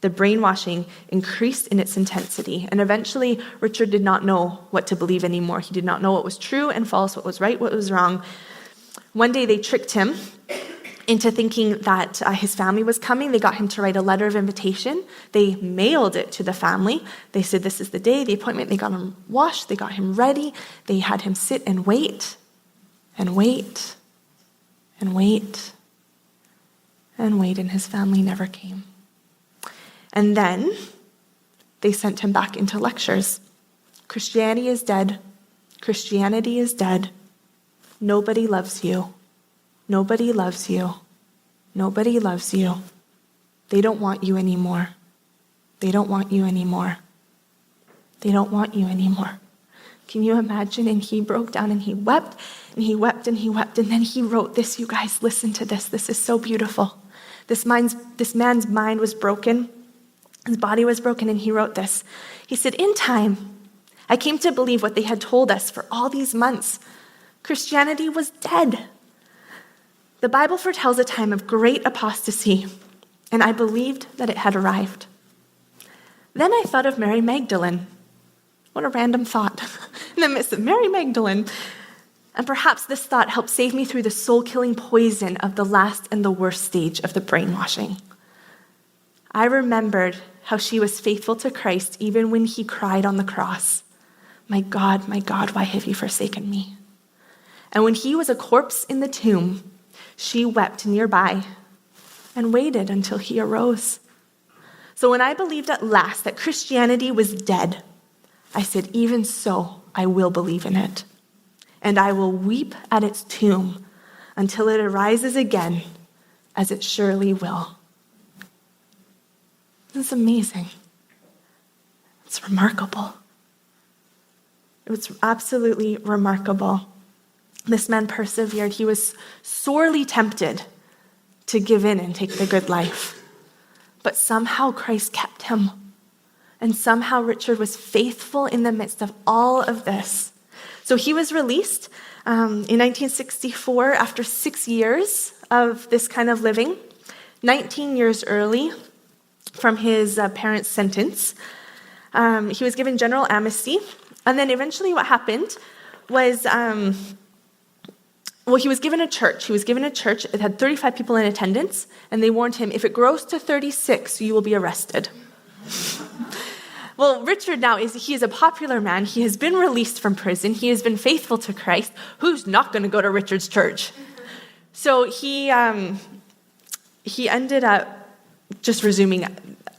Speaker 2: The brainwashing increased in its intensity, and eventually Richard did not know what to believe anymore. He did not know what was true and false, what was right, what was wrong. One day they tricked him into thinking that his family was coming. They got him to write a letter of invitation. They mailed it to the family. They said, this is the day, the appointment. They got him washed. They got him ready. They had him sit and wait and wait and wait and wait, and his family never came. And then they sent him back into lectures. Christianity is dead. Christianity is dead. Nobody loves you. Nobody loves you. Nobody loves you. They don't want you anymore. They don't want you anymore. They don't want you anymore. Can you imagine? And he broke down and he wept and he wept and he wept. And then he wrote this. You guys, listen to this. This is so beautiful. This man's mind was broken. His body was broken, and he wrote this. He said, in time, I came to believe what they had told us for all these months. Christianity was dead. The Bible foretells a time of great apostasy, and I believed that it had arrived. Then I thought of Mary Magdalene. What a random thought. In the midst of Mary Magdalene. And perhaps this thought helped save me through the soul-killing poison of the last and the worst stage of the brainwashing. I remembered how she was faithful to Christ even when he cried on the cross, my God, why have you forsaken me? And when he was a corpse in the tomb, she wept nearby and waited until he arose. So when I believed at last that Christianity was dead, I said, even so, I will believe in it. And I will weep at its tomb until it arises again, as it surely will. It's amazing. It's remarkable. It was absolutely remarkable. This man persevered. He was sorely tempted to give in and take the good life. But somehow Christ kept him. And somehow Richard was faithful in the midst of all of this. So he was released in 1964 after 6 years of this kind of living, 19 years early from his parents' sentence. He was given general amnesty. And then eventually what happened was, he was given a church. He was given a church. It had 35 people in attendance. And they warned him, if it grows to 36, you will be arrested. Well, Richard now he is a popular man. He has been released from prison. He has been faithful to Christ. Who's not going to go to Richard's church? So he ended up just resuming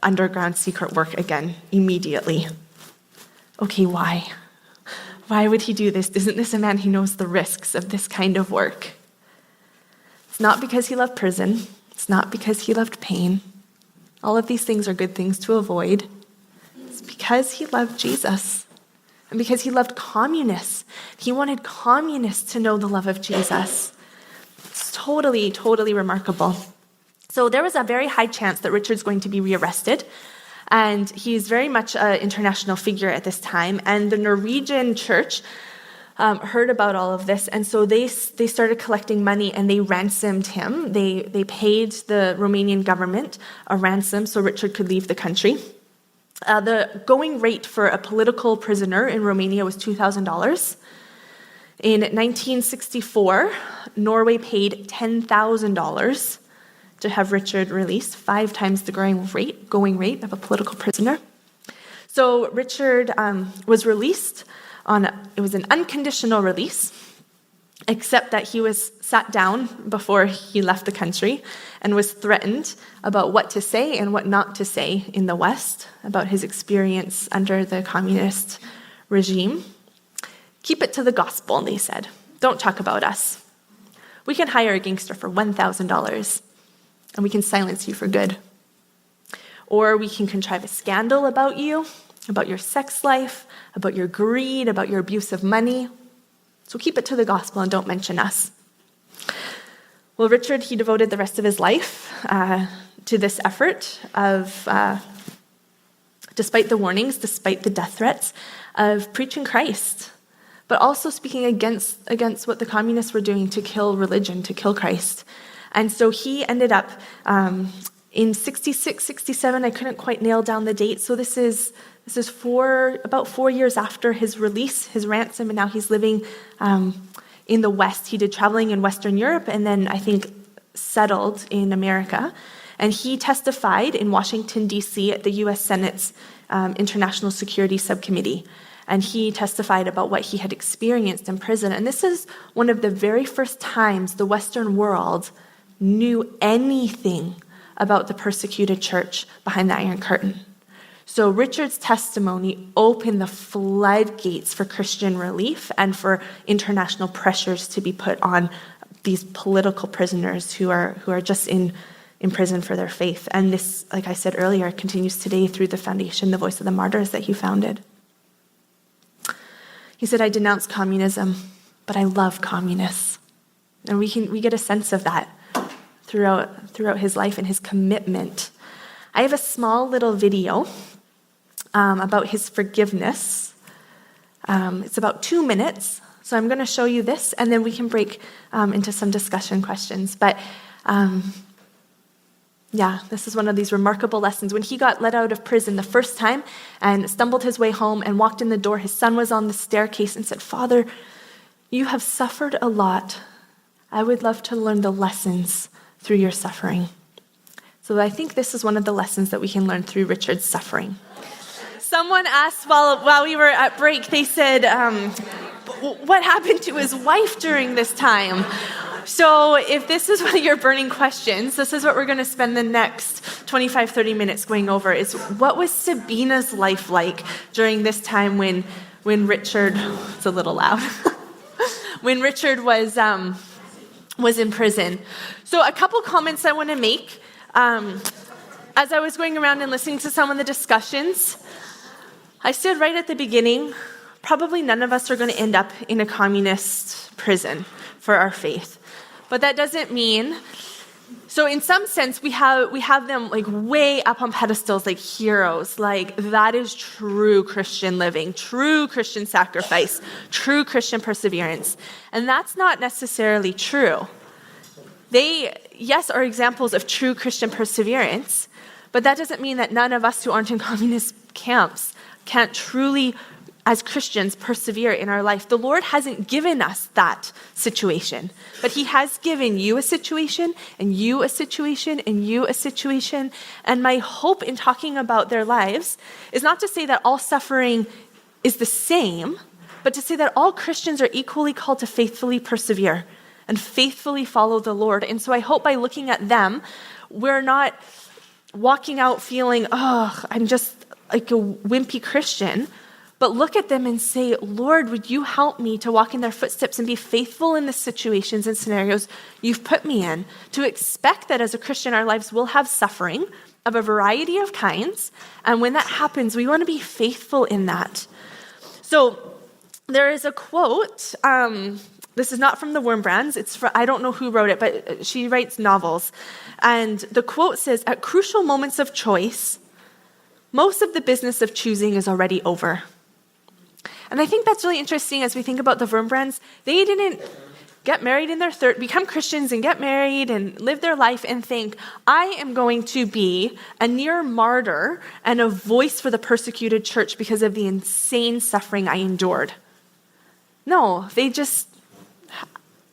Speaker 2: underground secret work again immediately. Okay, why? Why would he do this? Isn't this a man who knows the risks of this kind of work? It's not because he loved prison. It's not because he loved pain. All of these things are good things to avoid. It's because he loved Jesus. and because he loved communists. He wanted communists to know the love of Jesus. It's totally, totally remarkable. So there was a very high chance that Richard's going to be rearrested, and he's very much an international figure at this time, and the Norwegian church heard about all of this, and so they started collecting money and they ransomed him. They paid the Romanian government a ransom so Richard could leave the country. The going rate for a political prisoner in Romania was $2,000. In 1964, Norway paid $10,000 to have Richard released, 5 times the going rate of a political prisoner. So Richard was released it was an unconditional release, except that he was sat down before he left the country and was threatened about what to say and what not to say in the West, about his experience under the communist regime. Keep it to the gospel, they said. Don't talk about us. We can hire a gangster for $1,000, and we can silence you for good. Or we can contrive a scandal about you, about your sex life, about your greed, about your abuse of money. So keep it to the gospel and don't mention us. Well, Richard, he devoted the rest of his life to this effort of, despite the warnings, despite the death threats, of preaching Christ, but also speaking against what the communists were doing to kill religion, to kill Christ. And so he ended up in 66, 67, I couldn't quite nail down the date, so this is about 4 years after his release, his ransom, and now he's living in the West. He did traveling in Western Europe and then I think settled in America. And he testified in Washington, D.C. at the U.S. Senate's International Security Subcommittee. And he testified about what he had experienced in prison. And this is one of the very first times the Western world knew anything about the persecuted church behind the Iron Curtain. So Richard's testimony opened the floodgates for Christian relief and for international pressures to be put on these political prisoners who are just in prison for their faith. And this, like I said earlier, continues today through the foundation, the Voice of the Martyrs, that he founded. He said, I denounce communism, but I love communists. And we get a sense of that throughout his life and his commitment. I have a small little video about his forgiveness. It's about 2 minutes, so I'm going to show you this, and then we can break into some discussion questions. But this is one of these remarkable lessons. When he got let out of prison the first time and stumbled his way home and walked in the door, his son was on the staircase and said, Father, you have suffered a lot. I would love to learn the lessons through your suffering. So I think this is one of the lessons that we can learn through Richard's suffering. Someone asked while we were at break, they said, what happened to his wife during this time? So if this is one of your burning questions, this is what we're going to spend the next 25, 30 minutes going over, is what was Sabina's life like during this time when Richard, it's a little loud, when Richard was in prison. So a couple comments I want to make. As I was going around and listening to some of the discussions, I said right at the beginning, probably none of us are going to end up in a communist prison for our faith. But that doesn't mean, so in some sense, we have them like way up on pedestals like heroes, like that is true Christian living, true Christian sacrifice, true Christian perseverance. And that's not necessarily true. They, yes, are examples of true Christian perseverance, but that doesn't mean that none of us who aren't in communist camps can't truly, as Christians, persevere in our life. The Lord hasn't given us that situation, but he has given you a situation, and you a situation, and you a situation. And my hope in talking about their lives is not to say that all suffering is the same, but to say that all Christians are equally called to faithfully persevere and faithfully follow the Lord. And so I hope by looking at them, we're not walking out feeling, I'm just like a wimpy Christian, but look at them and say, Lord, would you help me to walk in their footsteps and be faithful in the situations and scenarios you've put me in, to expect that as a Christian, our lives will have suffering of a variety of kinds. And when that happens, we want to be faithful in that. So there is a quote. This is not from the Wurmbrands. I don't know who wrote it, but she writes novels. And the quote says, "At crucial moments of choice, most of the business of choosing is already over." And I think that's really interesting as we think about the Wurmbrands. They didn't get married in their become Christians and get married and live their life and think, I am going to be a near martyr and a voice for the persecuted church because of the insane suffering I endured. No, they just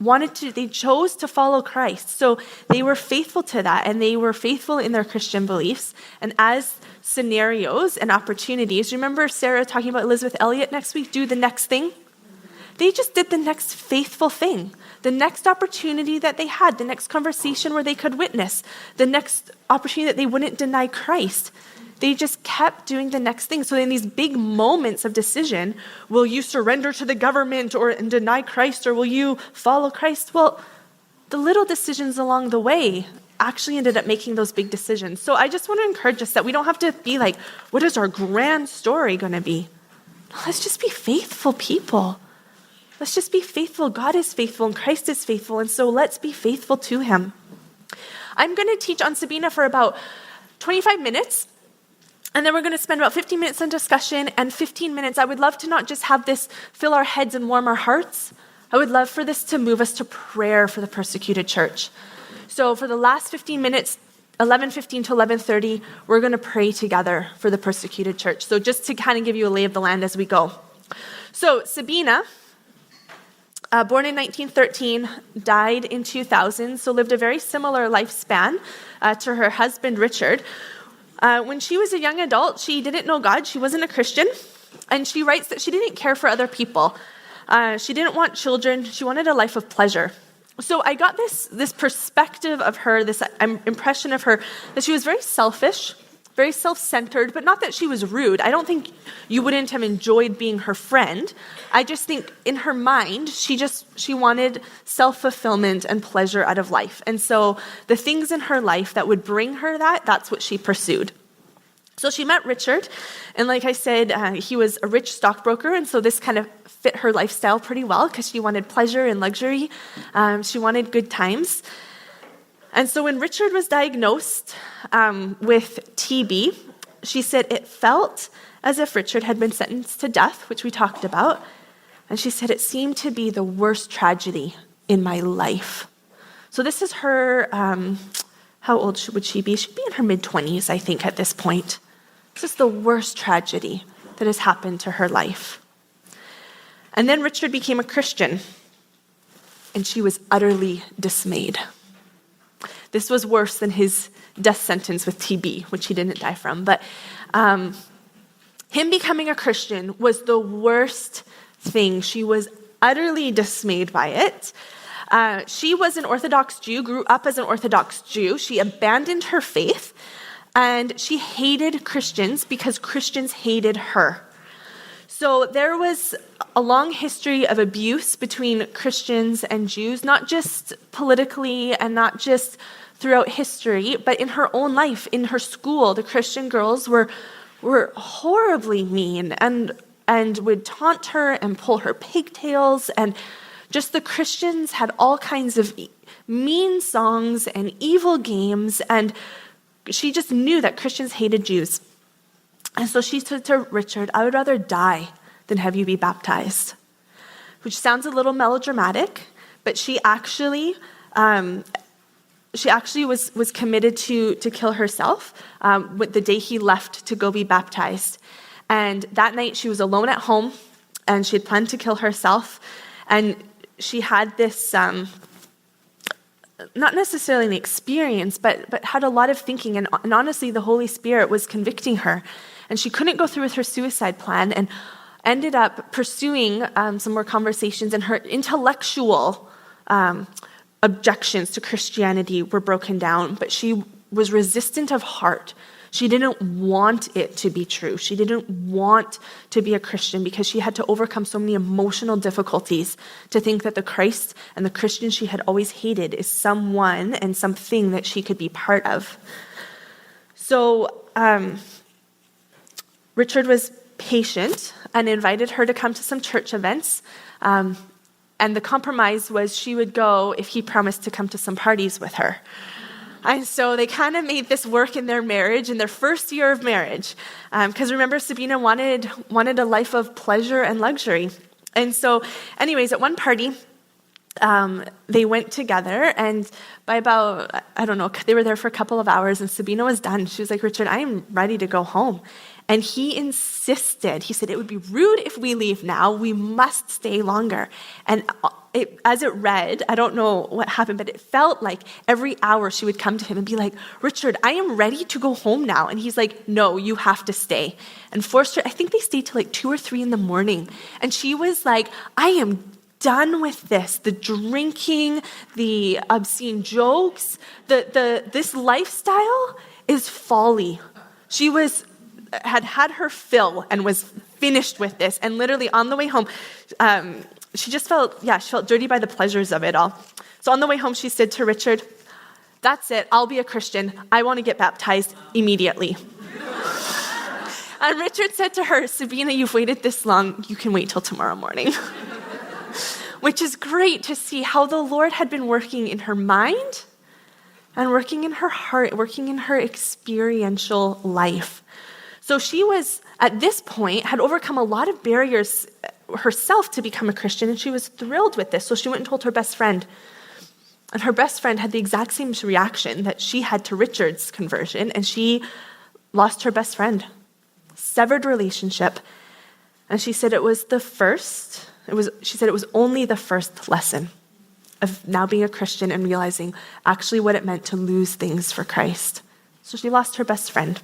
Speaker 2: they chose to follow Christ. So they were faithful to that, and they were faithful in their Christian beliefs. And as scenarios and opportunities, remember Sarah talking about Elizabeth Elliot next week, do the next thing? They just did the next faithful thing. The next opportunity that they had, the next conversation where they could witness, the next opportunity that they wouldn't deny Christ. They just kept doing the next thing. So in these big moments of decision, will you surrender to the government and deny Christ, or will you follow Christ? Well, the little decisions along the way actually ended up making those big decisions. So I just want to encourage us that we don't have to be like, what is our grand story going to be? Let's just be faithful people. Let's just be faithful. God is faithful and Christ is faithful. And so let's be faithful to him. I'm going to teach on Sabina for about 25 minutes. And then we're going to spend about 15 minutes on discussion and 15 minutes. I would love to not just have this fill our heads and warm our hearts. I would love for this to move us to prayer for the persecuted church. So for the last 15 minutes, 11:15 to 11:30, we're going to pray together for the persecuted church. So just to kind of give you a lay of the land as we go. So Sabina, born in 1913, died in 2000, so lived a very similar lifespan to her husband, Richard. When she was a young adult, she didn't know God. She wasn't a Christian. And she writes that she didn't care for other people. She didn't want children. She wanted a life of pleasure. So I got this perspective of her, this impression of her, that she was very selfish, very self-centered, but not that she was rude. I don't think you wouldn't have enjoyed being her friend. I just think in her mind, she wanted self-fulfillment and pleasure out of life. And so the things in her life that would bring her that's what she pursued. So she met Richard, and like I said, he was a rich stockbroker, and so this kind of fit her lifestyle pretty well because she wanted pleasure and luxury. She wanted good times. And so when Richard was diagnosed with TB, she said it felt as if Richard had been sentenced to death, which we talked about. And she said it seemed to be the worst tragedy in my life. So this is her, how old would she be? She'd be in her mid-20s, I think, at this point. This is the worst tragedy that has happened to her life. And then Richard became a Christian, and she was utterly dismayed. This was worse than his death sentence with TB, which he didn't die from. But him becoming a Christian was the worst thing. She was utterly dismayed by it. She was an Orthodox Jew, grew up as an Orthodox Jew. She abandoned her faith, and she hated Christians because Christians hated her. So there was a long history of abuse between Christians and Jews, not just politically and not just throughout history, but in her own life, in her school. The Christian girls were horribly mean and would taunt her and pull her pigtails, and just the Christians had all kinds of mean songs and evil games, and she just knew that Christians hated Jews. And so she said to Richard, I would rather die than have you be baptized. Which sounds a little melodramatic, but she actually was committed to kill herself with the day he left to go be baptized. And that night she was alone at home, and she had planned to kill herself. And she had this, not necessarily an experience, but had a lot of thinking. And honestly, the Holy Spirit was convicting her. And she couldn't go through with her suicide plan, and ended up pursuing some more conversations, and her intellectual objections to Christianity were broken down, but she was resistant of heart. She didn't want it to be true. She didn't want to be a Christian because she had to overcome so many emotional difficulties to think that the Christ and the Christian she had always hated is someone and something that she could be part of. So Richard was patient and invited her to come to some church events. And the compromise was she would go if he promised to come to some parties with her. And so they kind of made this work in their marriage, in their first year of marriage. Because remember, Sabina wanted a life of pleasure and luxury. And so anyways, at one party, they went together, and by about, they were there for a couple of hours, and Sabina was done. She was like, Richard, I am ready to go home. And he insisted. He said, it would be rude if we leave now. We must stay longer. And as it read, I don't know what happened, but it felt like every hour she would come to him and be like, Richard, I am ready to go home now. And he's like, no, you have to stay. And forced her, I think they stayed till like 2 or 3 in the morning. And she was like, I am done with this. The drinking, the obscene jokes, this lifestyle is folly. She had her fill and was finished with this. And literally on the way home, she felt dirty by the pleasures of it all. So on the way home, she said to Richard, that's it, I'll be a Christian. I want to get baptized immediately. And Richard said to her, Sabina, you've waited this long. You can wait till tomorrow morning. Which is great to see how the Lord had been working in her mind and working in her heart, working in her experiential life. So she was, at this point, had overcome a lot of barriers herself to become a Christian, and she was thrilled with this. So she went and told her best friend. And her best friend had the exact same reaction that she had to Richard's conversion, and she lost her best friend, severed relationship. And she said it was only the first lesson of now being a Christian and realizing actually what it meant to lose things for Christ. So she lost her best friend.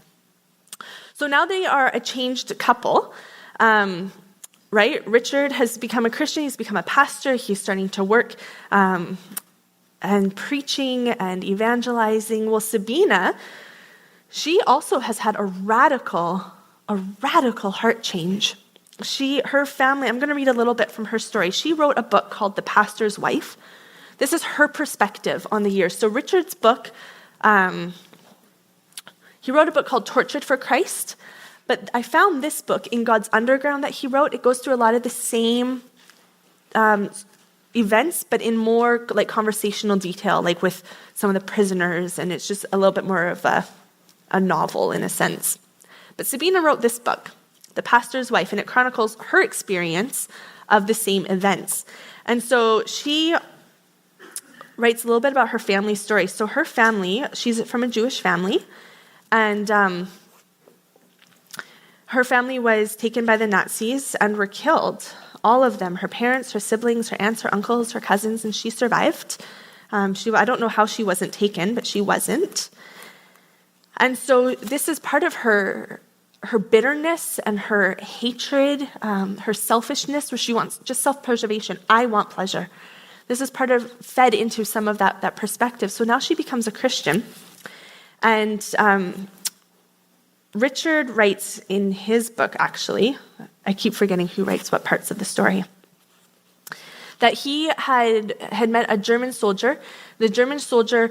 Speaker 2: So now they are a changed couple, right? Richard has become a Christian. He's become a pastor. He's starting to work and preaching and evangelizing. Well, Sabina, she also has had a radical heart change. Her family, I'm going to read a little bit from her story. She wrote a book called The Pastor's Wife. This is her perspective on the years. So Richard's book, he wrote a book called Tortured for Christ, but I found this book in God's Underground that he wrote. It goes through a lot of the same events, but in more like conversational detail, like with some of the prisoners, and it's just a little bit more of a novel in a sense. But Sabina wrote this book, The Pastor's Wife, and it chronicles her experience of the same events. And so she writes a little bit about her family story. So her family, she's from a Jewish family, and her family was taken by the Nazis and were killed. All of them, her parents, her siblings, her aunts, her uncles, her cousins, and she survived. I don't know how she wasn't taken, but she wasn't. And so this is part of her bitterness and her hatred, her selfishness, where she wants just self-preservation. I want pleasure. This is fed into some of that perspective. So now she becomes a Christian. And Richard writes in his book, actually, I keep forgetting who writes what parts of the story, that he had met a German soldier. The German soldier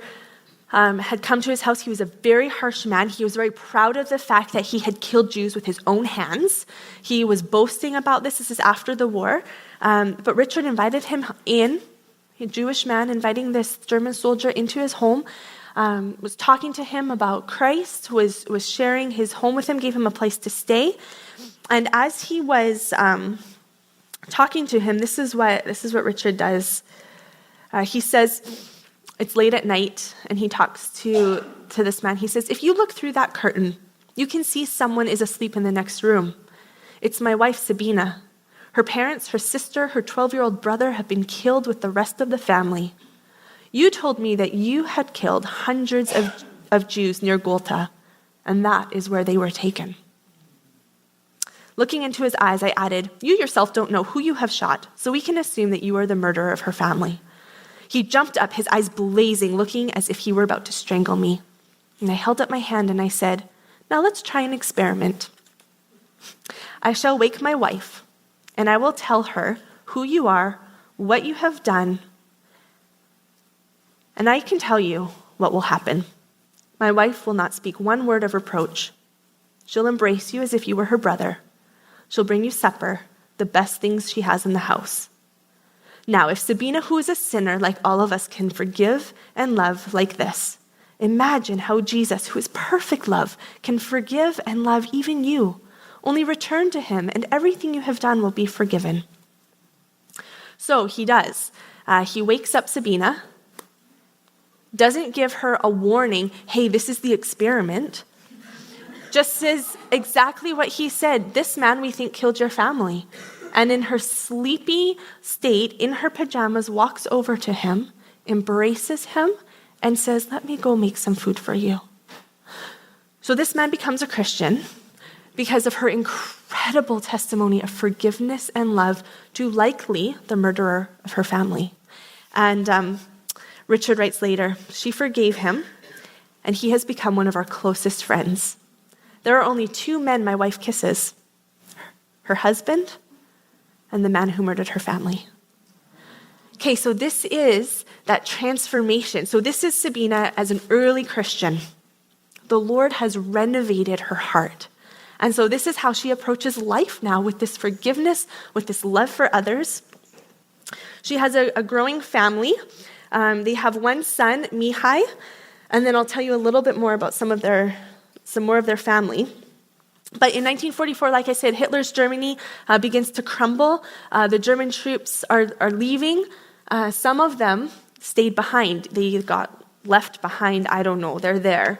Speaker 2: had come to his house. He was a very harsh man. He was very proud of the fact that he had killed Jews with his own hands. He was boasting about this. This is after the war. But Richard invited him in, a Jewish man inviting this German soldier into his home, was talking to him about Christ, was sharing his home with him, gave him a place to stay. And as he was talking to him, this is what Richard does. He says, it's late at night, and he talks to this man. He says, if you look through that curtain, you can see someone is asleep in the next room. It's my wife, Sabina. Her parents, her sister, her 12-year-old brother have been killed with the rest of the family. You told me that you had killed hundreds of Jews near Golta, and that is where they were taken. Looking into his eyes, I added, you yourself don't know who you have shot, so we can assume that you are the murderer of her family. He jumped up, his eyes blazing, looking as if he were about to strangle me. And I held up my hand and I said, now let's try an experiment. I shall wake my wife, and I will tell her who you are, what you have done, and I can tell you what will happen. My wife will not speak one word of reproach. She'll embrace you as if you were her brother. She'll bring you supper, the best things she has in the house. Now, if Sabina, who is a sinner like all of us, can forgive and love like this, imagine how Jesus, who is perfect love, can forgive and love even you. Only return to him, and everything you have done will be forgiven. So he does. He wakes up Sabina, doesn't give her a warning, hey, this is the experiment, just says exactly what he said. This man we think killed your family. And in her sleepy state, in her pajamas, walks over to him, embraces him, and says, let me go make some food for you. So this man becomes a Christian because of her incredible testimony of forgiveness and love to likely the murderer of her family. And Richard writes later, she forgave him, and he has become one of our closest friends. There are only two men my wife kisses, her husband and the man who murdered her family. Okay, so this is that transformation. So this is Sabina as an early Christian. The Lord has renovated her heart. And so this is how she approaches life now, with this forgiveness, with this love for others. She has a growing family. They have one son, Mihai, and then I'll tell you a little bit more about some more of their family. But in 1944, like I said, Hitler's Germany begins to crumble. The German troops are leaving. Some of them stayed behind. They got left behind. I don't know. They're there.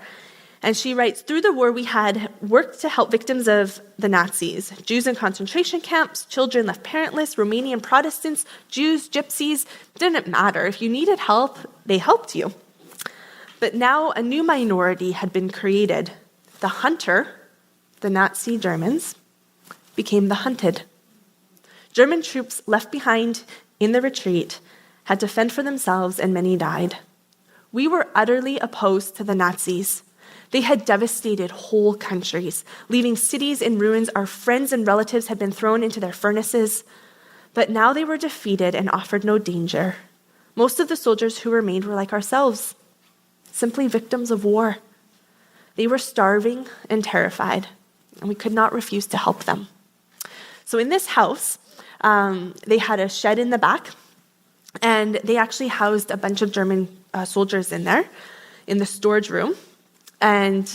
Speaker 2: And she writes, through the war, we had worked to help victims of the Nazis, Jews in concentration camps, children left parentless, Romanian Protestants, Jews, gypsies. Didn't matter. If you needed help, they helped you. But now a new minority had been created. The hunter, the Nazi Germans, became the hunted. German troops left behind in the retreat had to fend for themselves, and many died. We were utterly opposed to the Nazis. They had devastated whole countries, leaving cities in ruins. Our friends and relatives had been thrown into their furnaces. But now they were defeated and offered no danger. Most of the soldiers who remained were like ourselves, simply victims of war. They were starving and terrified, and we could not refuse to help them. So in this house, they had a shed in the back, and they actually housed a bunch of German soldiers in there, in the storage room. And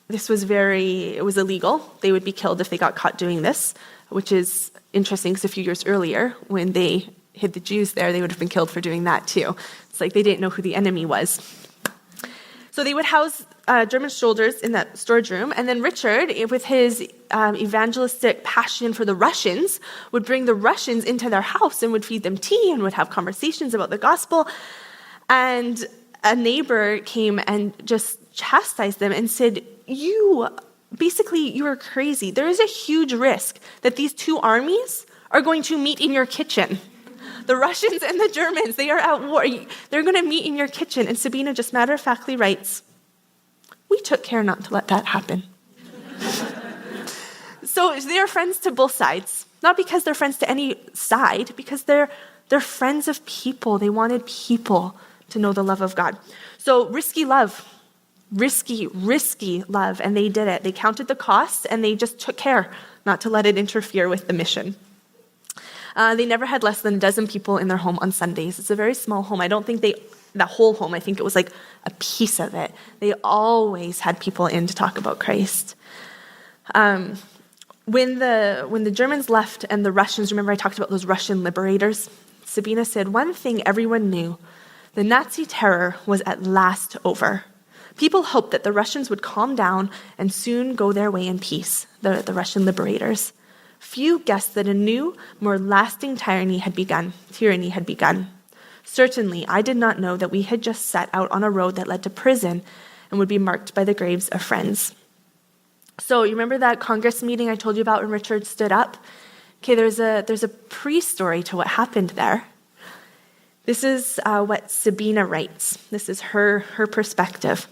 Speaker 2: this was it was illegal. They would be killed if they got caught doing this, which is interesting because a few years earlier, when they hid the Jews there, they would have been killed for doing that too. It's like they didn't know who the enemy was. So they would house German soldiers in that storage room, and then Richard, with his evangelistic passion for the Russians, would bring the Russians into their house and would feed them tea and would have conversations about the gospel. And a neighbor came and just chastised them and said, you are crazy. There is a huge risk that these two armies are going to meet in your kitchen. The Russians and the Germans, they are at war. They're going to meet in your kitchen. And Sabina just matter-of-factly writes, we took care not to let that happen. So they're friends to both sides. Not because they're friends to any side, because they're friends of people. They wanted people to know the love of God. So risky love. Risky love. And they did it. They counted the costs, and they just took care not to let it interfere with the mission. They never had less than a dozen people in their home on Sundays. It's a very small home. I don't think the whole home, I think it was like a piece of it. They always had people in to talk about Christ. When the Germans left and the Russians, remember I talked about those Russian liberators? Sabina said, one thing everyone knew, the Nazi terror was at last over. People hoped that the Russians would calm down and soon go their way in peace, the Russian liberators. Few guessed that a new, more lasting tyranny had begun. Certainly, I did not know that we had just set out on a road that led to prison and would be marked by the graves of friends. So you remember that Congress meeting I told you about when Richard stood up? Okay, there's a pre-story to what happened there. This is what Sabina writes. This is her perspective.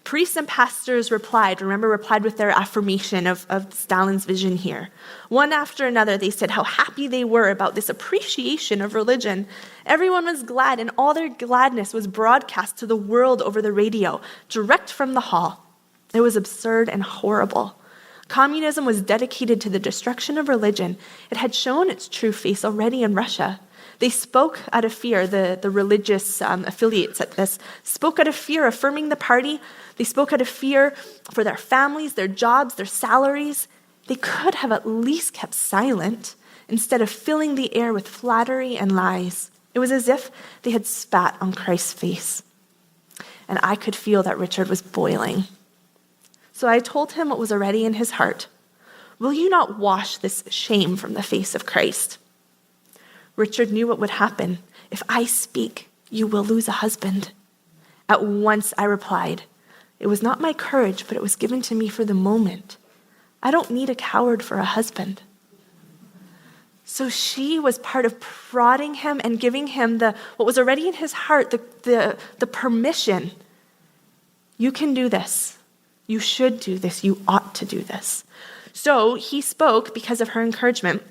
Speaker 2: Priests and pastors replied with their affirmation of Stalin's vision here. One after another, they said how happy they were about this appreciation of religion. Everyone was glad, and all their gladness was broadcast to the world over the radio, direct from the hall. It was absurd and horrible. Communism was dedicated to the destruction of religion. It had shown its true face already in Russia. They spoke out of fear, the religious affiliates at this spoke out of fear, affirming the party. They spoke out of fear for their families, their jobs, their salaries. They could have at least kept silent instead of filling the air with flattery and lies. It was as if they had spat on Christ's face. And I could feel that Richard was boiling. So I told him what was already in his heart. Will you not wash this shame from the face of Christ? Richard knew what would happen. If I speak, you will lose a husband. At once I replied, it was not my courage, but it was given to me for the moment. I don't need a coward for a husband. So she was part of prodding him and giving him what was already in his heart, the permission. You can do this. You should do this. You ought to do this. So he spoke because of her encouragement.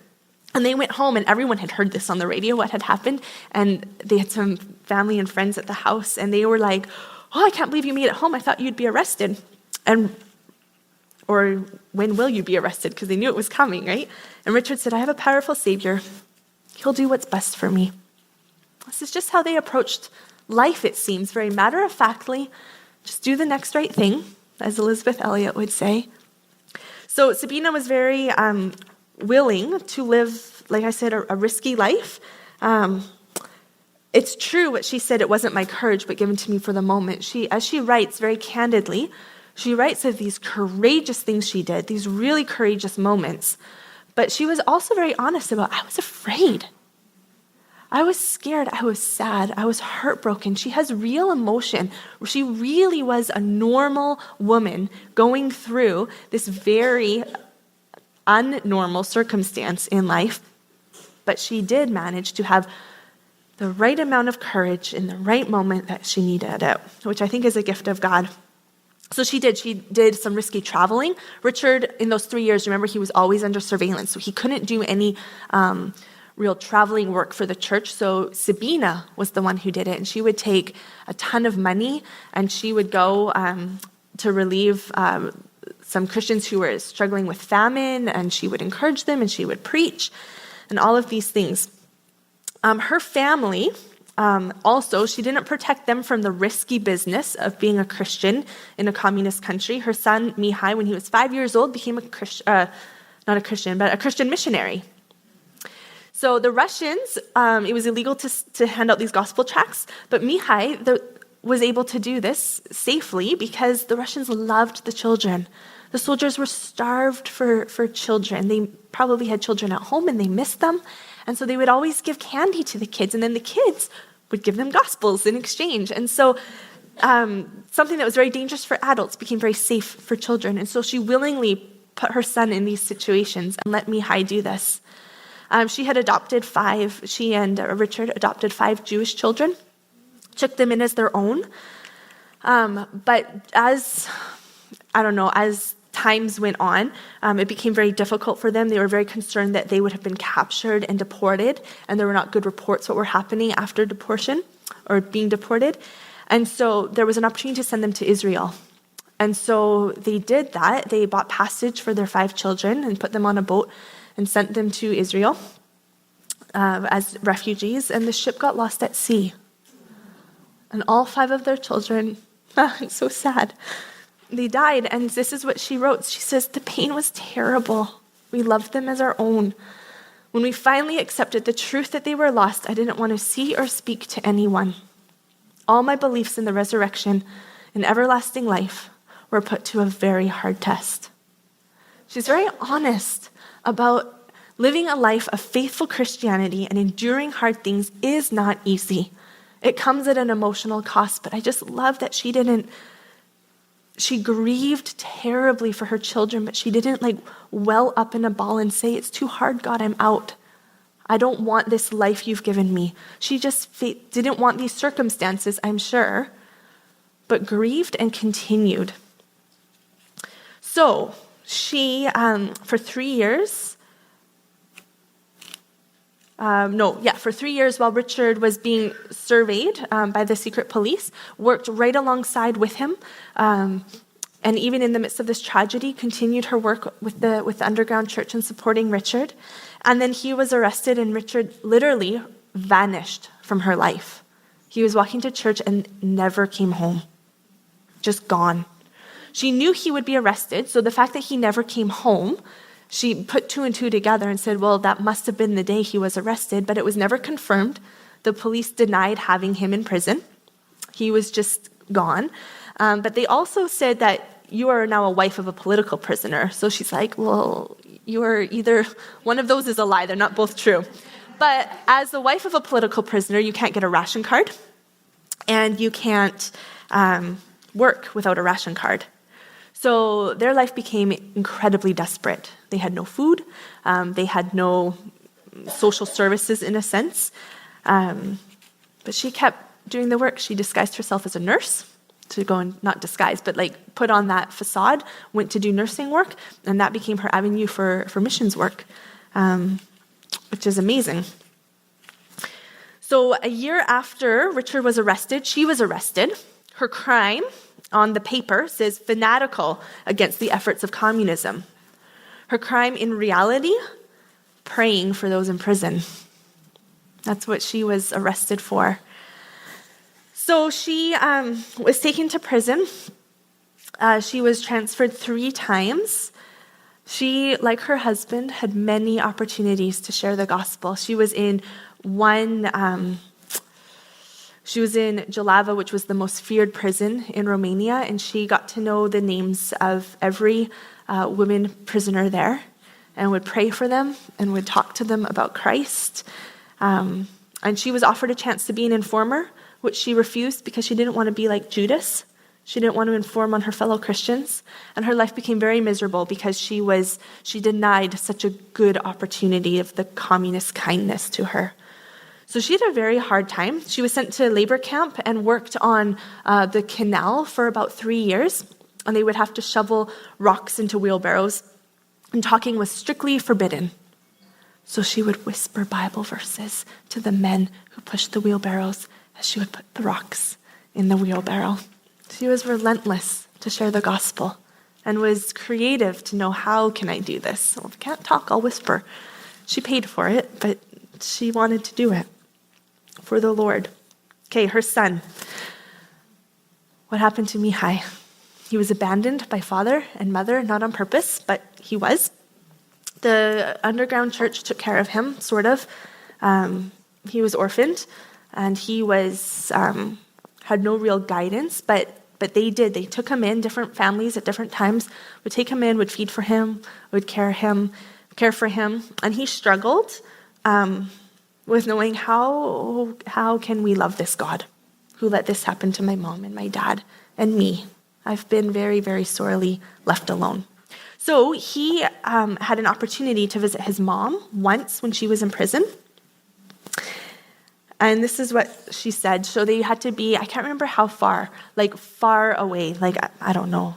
Speaker 2: And they went home, and everyone had heard this on the radio, what had happened. And they had some family and friends at the house, and they were like, oh, I can't believe you made it home. I thought you'd be arrested. Or when will you be arrested? Because they knew it was coming, right? And Richard said, I have a powerful Savior. He'll do what's best for me. This is just how they approached life, it seems, very matter-of-factly. Just do the next right thing, as Elizabeth Elliot would say. So Sabina was very willing to live, like I said, a risky life. It's true what she said, it wasn't my courage, but given to me for the moment. As she writes very candidly, she writes of these courageous things she did, these really courageous moments. But she was also very honest about, I was afraid. I was scared. I was sad. I was heartbroken. She has real emotion. She really was a normal woman going through this very unnormal circumstance in life. But she did manage to have the right amount of courage in the right moment that she needed it, which I think is a gift of God. So she did some risky traveling. Richard, in those 3 years, remember, he was always under surveillance, so he couldn't do any real traveling work for the church. So Sabina was the one who did it, and she would take a ton of money, and she would go to relieve some Christians who were struggling with famine, and she would encourage them, and she would preach, and all of these things. Her family, also, she didn't protect them from the risky business of being a Christian in a communist country. Her son, Mihai, when he was 5 years old, became a Christian missionary. So the Russians, it was illegal to hand out these gospel tracts, but Mihai was able to do this safely because the Russians loved the children. The soldiers were starved for children. They probably had children at home and they missed them. And so they would always give candy to the kids, and then the kids would give them gospels in exchange. And so something that was very dangerous for adults became very safe for children. And so she willingly put her son in these situations and let Mihai do this. She and Richard adopted 5 Jewish children, took them in as their own. But as times went on, it became very difficult for them. They were very concerned that they would have been captured and deported, and there were not good reports what were happening after deportation or being deported. And so there was an opportunity to send them to Israel. And so they did that. They bought passage for their 5 children and put them on a boat and sent them to Israel as refugees, and the ship got lost at sea. And all 5 of their children, it's so sad, they died. And this is what she wrote. She says, the pain was terrible. We loved them as our own. When we finally accepted the truth that they were lost, I didn't want to see or speak to anyone. All my beliefs in the resurrection and everlasting life were put to a very hard test. She's very honest about living a life of faithful Christianity and enduring hard things is not easy. It comes at an emotional cost, but I just love that she grieved terribly for her children, but she didn't well up in a ball and say, it's too hard, God, I'm out. I don't want this life you've given me. She just didn't want these circumstances, I'm sure, but grieved and continued. So she, for 3 years, for 3 years while Richard was being surveyed by the secret police, worked right alongside with him and even in the midst of this tragedy, continued her work with the underground church and supporting Richard. And then he was arrested, and Richard literally vanished from her life. He was walking to church and never came home, just gone. She knew he would be arrested, so the fact that he never came home, she put two and two together and said, well, that must have been the day he was arrested, but it was never confirmed. The police denied having him in prison. He was just gone. But they also said that you are now a wife of a political prisoner. So she's like, well, you are either, one of those is a lie. They're not both true. But as the wife of a political prisoner, you can't get a ration card, and you can't work without a ration card. So their life became incredibly desperate. They had no food. They had no social services in a sense. But she kept doing the work. She disguised herself as a nurse to go and, not disguise, but like put on that facade, went to do nursing work, and that became her avenue for missions work, which is amazing. So a year after Richard was arrested, she was arrested. Her crime on the paper says fanatical against the efforts of communism. Her crime in reality, praying for those in prison. That's what she was arrested for. So she was taken to prison. She was transferred 3 times. She, like her husband, had many opportunities to share the gospel. She was in Jalava, which was the most feared prison in Romania, and she got to know the names of every woman prisoner there and would pray for them and would talk to them about Christ. And she was offered a chance to be an informer, which she refused because she didn't want to be like Judas. She didn't want to inform on her fellow Christians. And her life became very miserable because she denied such a good opportunity of the communist kindness to her. So she had a very hard time. She was sent to labor camp and worked on the canal for about 3 years. And they would have to shovel rocks into wheelbarrows. And talking was strictly forbidden. So she would whisper Bible verses to the men who pushed the wheelbarrows as she would put the rocks in the wheelbarrow. She was relentless to share the gospel and was creative to know, how can I do this? Well, if I can't talk, I'll whisper. She paid for it, but she wanted to do it for the Lord. Okay, her son. What happened to Mihai? He was abandoned by father and mother, not on purpose, but he was. The underground church took care of him, sort of. He was orphaned, and he was had no real guidance, but they did. They took him in. Different families at different times would take him in, would feed for him, would care for him, and he struggled with knowing how can we love this God who let this happen to my mom and my dad and me. I've been very, very sorely left alone. So he had an opportunity to visit his mom once when she was in prison. And this is what she said. So they had to be, I can't remember how far, like far away. Like, I don't know.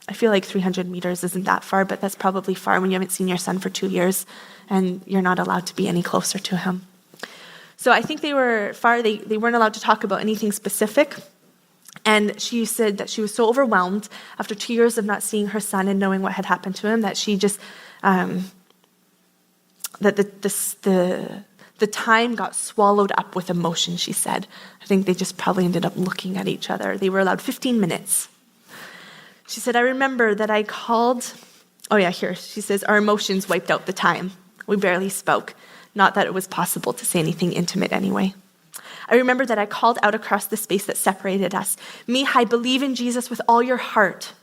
Speaker 2: I feel like 300 meters isn't that far, but that's probably far when you haven't seen your son for 2 years and you're not allowed to be any closer to him. So I think they were far. They weren't allowed to talk about anything specific. And she said that she was so overwhelmed after 2 years of not seeing her son and knowing what had happened to him that she just, that the time got swallowed up with emotion, she said. I think they just probably ended up looking at each other. They were allowed 15 minutes. She said, I remember that I called, she says, our emotions wiped out the time. We barely spoke. Not that it was possible to say anything intimate anyway. I remember that I called out across the space that separated us, Mihai, believe in Jesus with all your heart.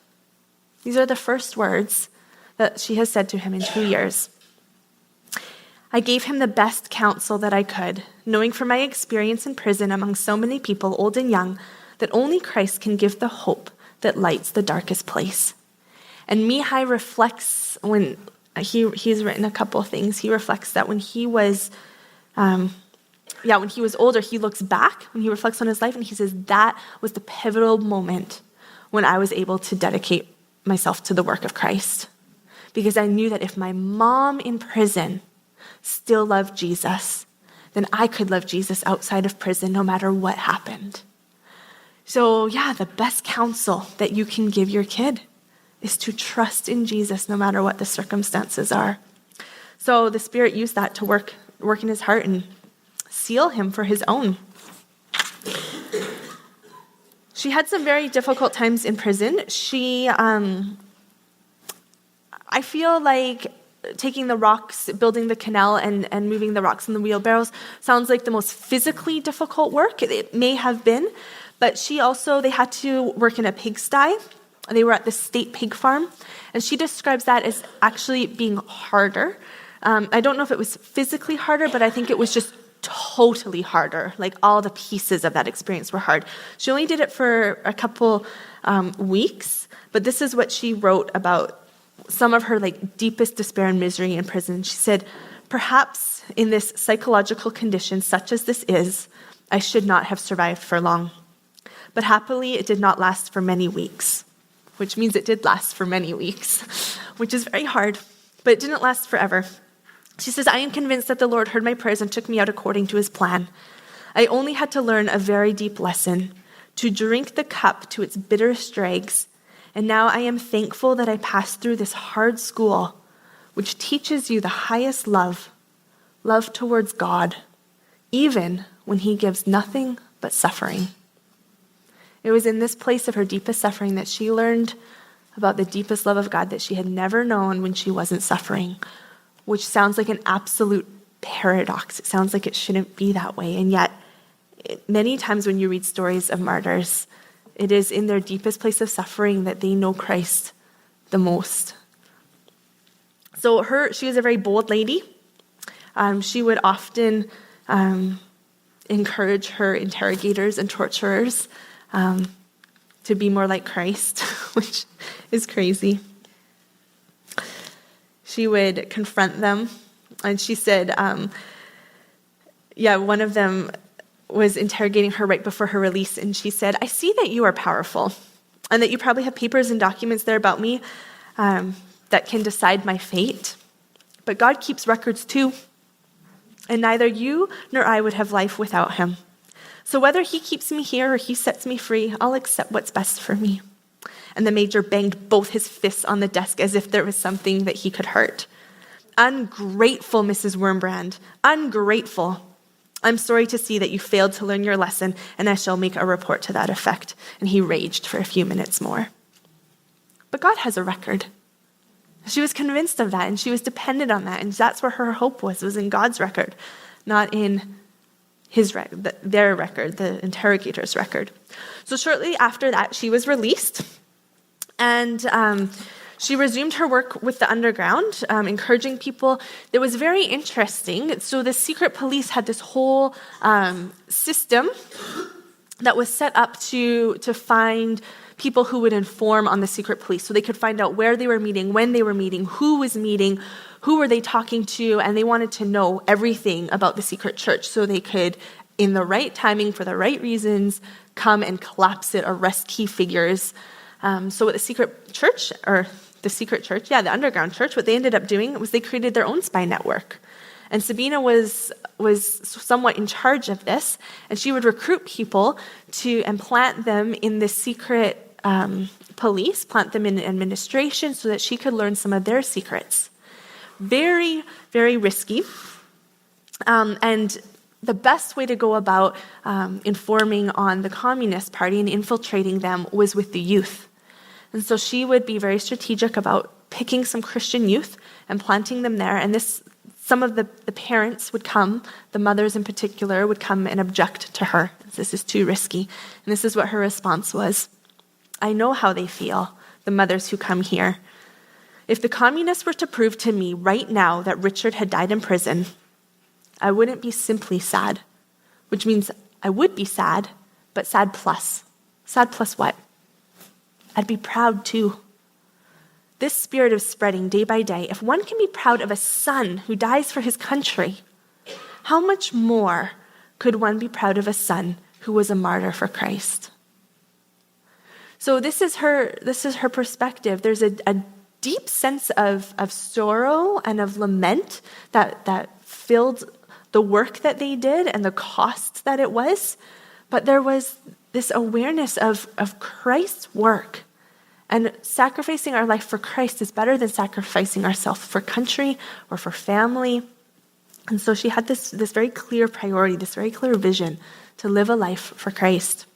Speaker 2: These are the first words that she has said to him in 2 years. I gave him the best counsel that I could, knowing from my experience in prison among so many people, old and young, that only Christ can give the hope that lights the darkest place. And Mihai reflects, when he's written a couple of things, he reflects that when he was older, he looks back, when he reflects on his life, and he says, that was the pivotal moment when I was able to dedicate myself to the work of Christ. Because I knew that if my mom in prison still loved Jesus, then I could love Jesus outside of prison no matter what happened. So yeah, the best counsel that you can give your kid is to trust in Jesus no matter what the circumstances are. So the Spirit used that to work in his heart and seal him for his own. She had some very difficult times in prison. I feel like taking the rocks, building the canal, and moving the rocks in the wheelbarrows sounds like the most physically difficult work. It may have been, but they had to work in a pigsty. They were at the state pig farm, and she describes that as actually being harder. I don't know if it was physically harder, but I think it was just totally harder. Like all the pieces of that experience were hard. She only did it for a couple weeks, but this is what she wrote about some of her deepest despair and misery in prison. She said, "Perhaps in this psychological condition, such as this is, I should not have survived for long. But happily, it did not last for many weeks," which means it did last for many weeks, which is very hard, but it didn't last forever. She says, "I am convinced that the Lord heard my prayers and took me out according to his plan. I only had to learn a very deep lesson, to drink the cup to its bitterest dregs. And now I am thankful that I passed through this hard school, which teaches you the highest love towards God, even when he gives nothing but suffering." It was in this place of her deepest suffering that she learned about the deepest love of God that she had never known when she wasn't suffering, which sounds like an absolute paradox. It sounds like it shouldn't be that way. And yet, many times when you read stories of martyrs, it is in their deepest place of suffering that they know Christ the most. So she was a very bold lady. She would often encourage her interrogators and torturers to be more like Christ, which is crazy. She would confront them, and she said, one of them was interrogating her right before her release, and she said, "I see that you are powerful, and that you probably have papers and documents there about me that can decide my fate. But God keeps records too, and neither you nor I would have life without him. So whether he keeps me here or he sets me free, I'll accept what's best for me." And the major banged both his fists on the desk as if there was something that he could hurt. "Ungrateful, Mrs. Wurmbrand, ungrateful. I'm sorry to see that you failed to learn your lesson, and I shall make a report to that effect." And he raged for a few minutes more. But God has a record. She was convinced of that, and she was dependent on that, and that's where her hope was in God's record, not in their record, the interrogator's record. So shortly after that, she was released, and she resumed her work with the underground, encouraging people. It was very interesting. So the secret police had this whole system that was set up to find people who would inform on the secret police. So they could find out where they were meeting, when they were meeting, who was meeting, who were they talking to, and they wanted to know everything about the secret church so they could, in the right timing, for the right reasons, come and collapse it, arrest key figures. So what the underground church, what they ended up doing was they created their own spy network. And Sabina was somewhat in charge of this, and she would recruit people and plant them in the secret police, plant them in administration so that she could learn some of their secrets. Very, very risky. And the best way to go about informing on the Communist Party and infiltrating them was with the youth. And so she would be very strategic about picking some Christian youth and planting them there. And some of the parents would come, the mothers in particular, would come and object to her. This is too risky. And this is what her response was. "I know how they feel, the mothers who come here. If the communists were to prove to me right now that Richard had died in prison, I wouldn't be simply sad," which means I would be sad, but sad plus. Sad plus what? I'd be proud too. This spirit of spreading day by day, if one can be proud of a son who dies for his country, how much more could one be proud of a son who was a martyr for Christ? So this is her perspective. There's a deep sense of sorrow and of lament that filled the work that they did and the cost that it was. But there was this awareness of Christ's work. And sacrificing our life for Christ is better than sacrificing ourselves for country or for family. And so she had this very clear priority, this very clear vision to live a life for Christ.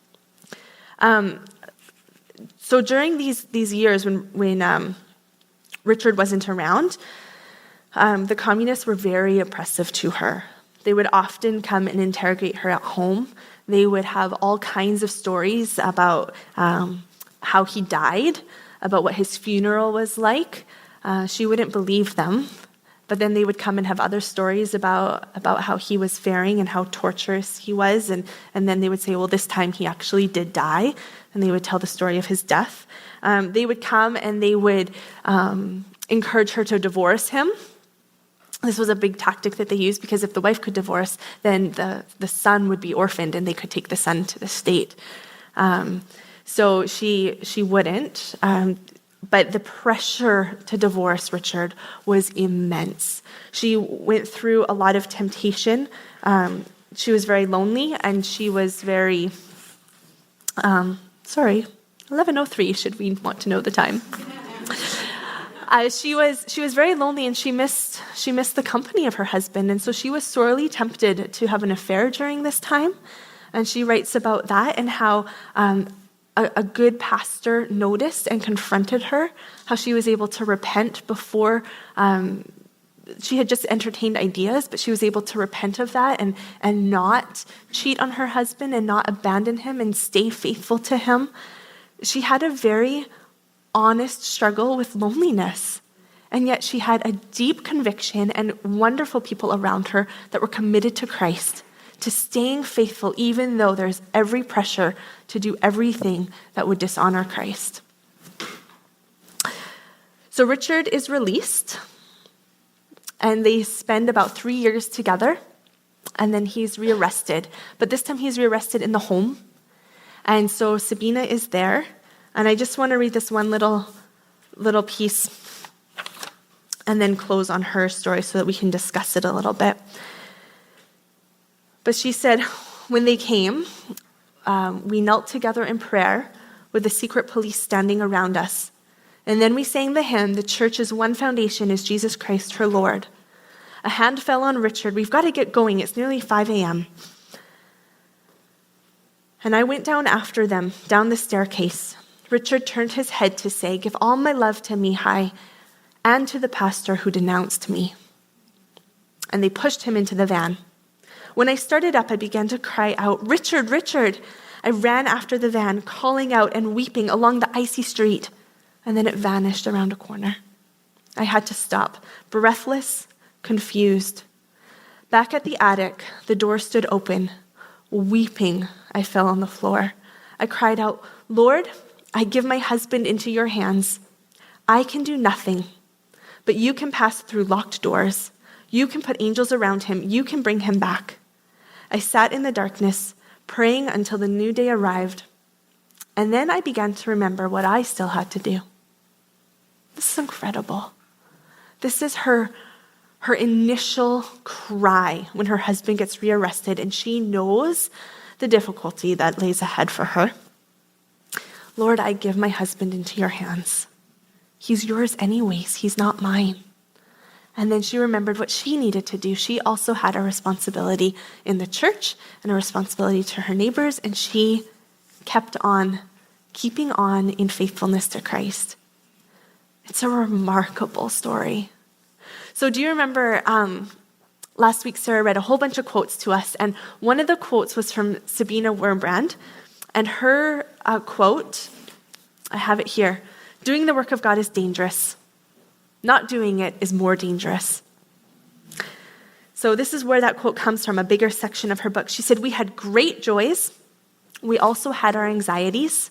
Speaker 2: So during these years when Richard wasn't around, the communists were very oppressive to her. They would often come and interrogate her at home. They would have all kinds of stories about how he died, about what his funeral was like. She wouldn't believe them. But then they would come and have other stories about how he was faring and how torturous he was. And then they would say, well, this time he actually did die. And they would tell the story of his death. They would come and they would encourage her to divorce him. This was a big tactic that they used because if the wife could divorce, then the son would be orphaned and they could take the son to the state. So she wouldn't. But the pressure to divorce Richard was immense. She went through a lot of temptation. She was very lonely, and she was very, 11:03, should we want to know the time? She was very lonely, and she missed the company of her husband, and so she was sorely tempted to have an affair during this time. And she writes about that and how a good pastor noticed and confronted her, how she was able to repent before she had just entertained ideas, but she was able to repent of that and not cheat on her husband and not abandon him and stay faithful to him. She had a very honest struggle with loneliness, and yet she had a deep conviction and wonderful people around her that were committed to Christ, to staying faithful even though there's every pressure to do everything that would dishonor Christ. So Richard is released, and they spend about 3 years together, and then he's rearrested. But this time he's rearrested in the home, and so Sabina is there, and I just want to read this one little piece and then close on her story so that we can discuss it a little bit. But she said, when they came, we knelt together in prayer with the secret police standing around us. And then we sang the hymn, "The church's one foundation is Jesus Christ, her Lord." A hand fell on Richard. "We've got to get going. It's nearly 5 a.m. And I went down after them, down the staircase. Richard turned his head to say, "Give all my love to Mihai and to the pastor who denounced me." And they pushed him into the van. When I started up, I began to cry out, "Richard, Richard!" I ran after the van, calling out and weeping along the icy street, and then it vanished around a corner. I had to stop, breathless, confused. Back at the attic, the door stood open. Weeping, I fell on the floor. I cried out, "Lord, I give my husband into your hands. I can do nothing, but you can pass through locked doors. You can put angels around him. You can bring him back." I sat in the darkness, praying until the new day arrived. And then I began to remember what I still had to do. This is incredible. This is her initial cry when her husband gets rearrested, and she knows the difficulty that lays ahead for her. "Lord, I give my husband into your hands. He's yours anyways. He's not mine." And then she remembered what she needed to do. She also had a responsibility in the church and a responsibility to her neighbors, and she kept on, keeping on in faithfulness to Christ. It's a remarkable story. So do you remember last week Sarah read a whole bunch of quotes to us, and one of the quotes was from Sabina Wurmbrand, and her quote, I have it here, "Doing the work of God is dangerous. Not doing it is more dangerous." So this is where that quote comes from, a bigger section of her book. She said, "We had great joys. We also had our anxieties.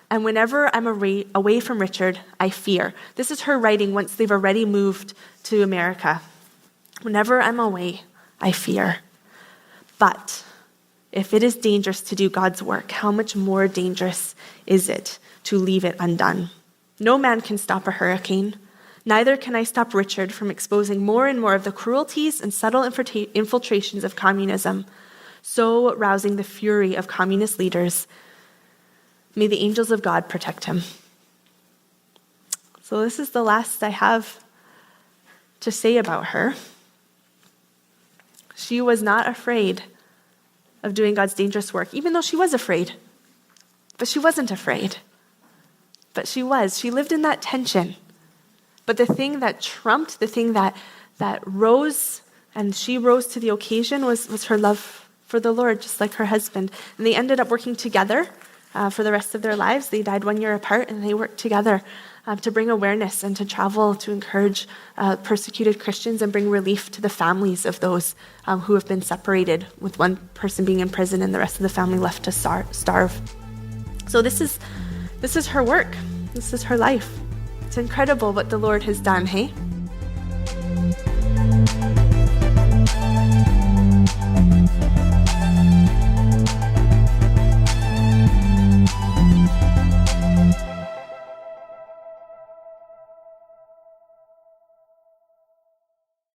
Speaker 2: And whenever I'm away from Richard, I fear." This is her writing once they've already moved to America. "Whenever I'm away, I fear. But if it is dangerous to do God's work, how much more dangerous is it to leave it undone? No man can stop a hurricane. Neither can I stop Richard from exposing more and more of the cruelties and subtle infiltrations of communism. so rousing the fury of communist leaders. May the angels of God protect him. So this is the last I have to say about her. She was not afraid of doing God's dangerous work, even though she was afraid. But she wasn't afraid. But she was. She lived in that tension. But the thing that trumped, the thing that rose, and she rose to the occasion, was her love for the Lord, just like her husband. And they ended up working together for the rest of their lives. They died 1 year apart, and they worked together to bring awareness and to travel to encourage persecuted Christians and bring relief to the families of those who have been separated, with one person being in prison and the rest of the family left to starve. So this is her work. This is her life. It's incredible what the Lord has done, hey?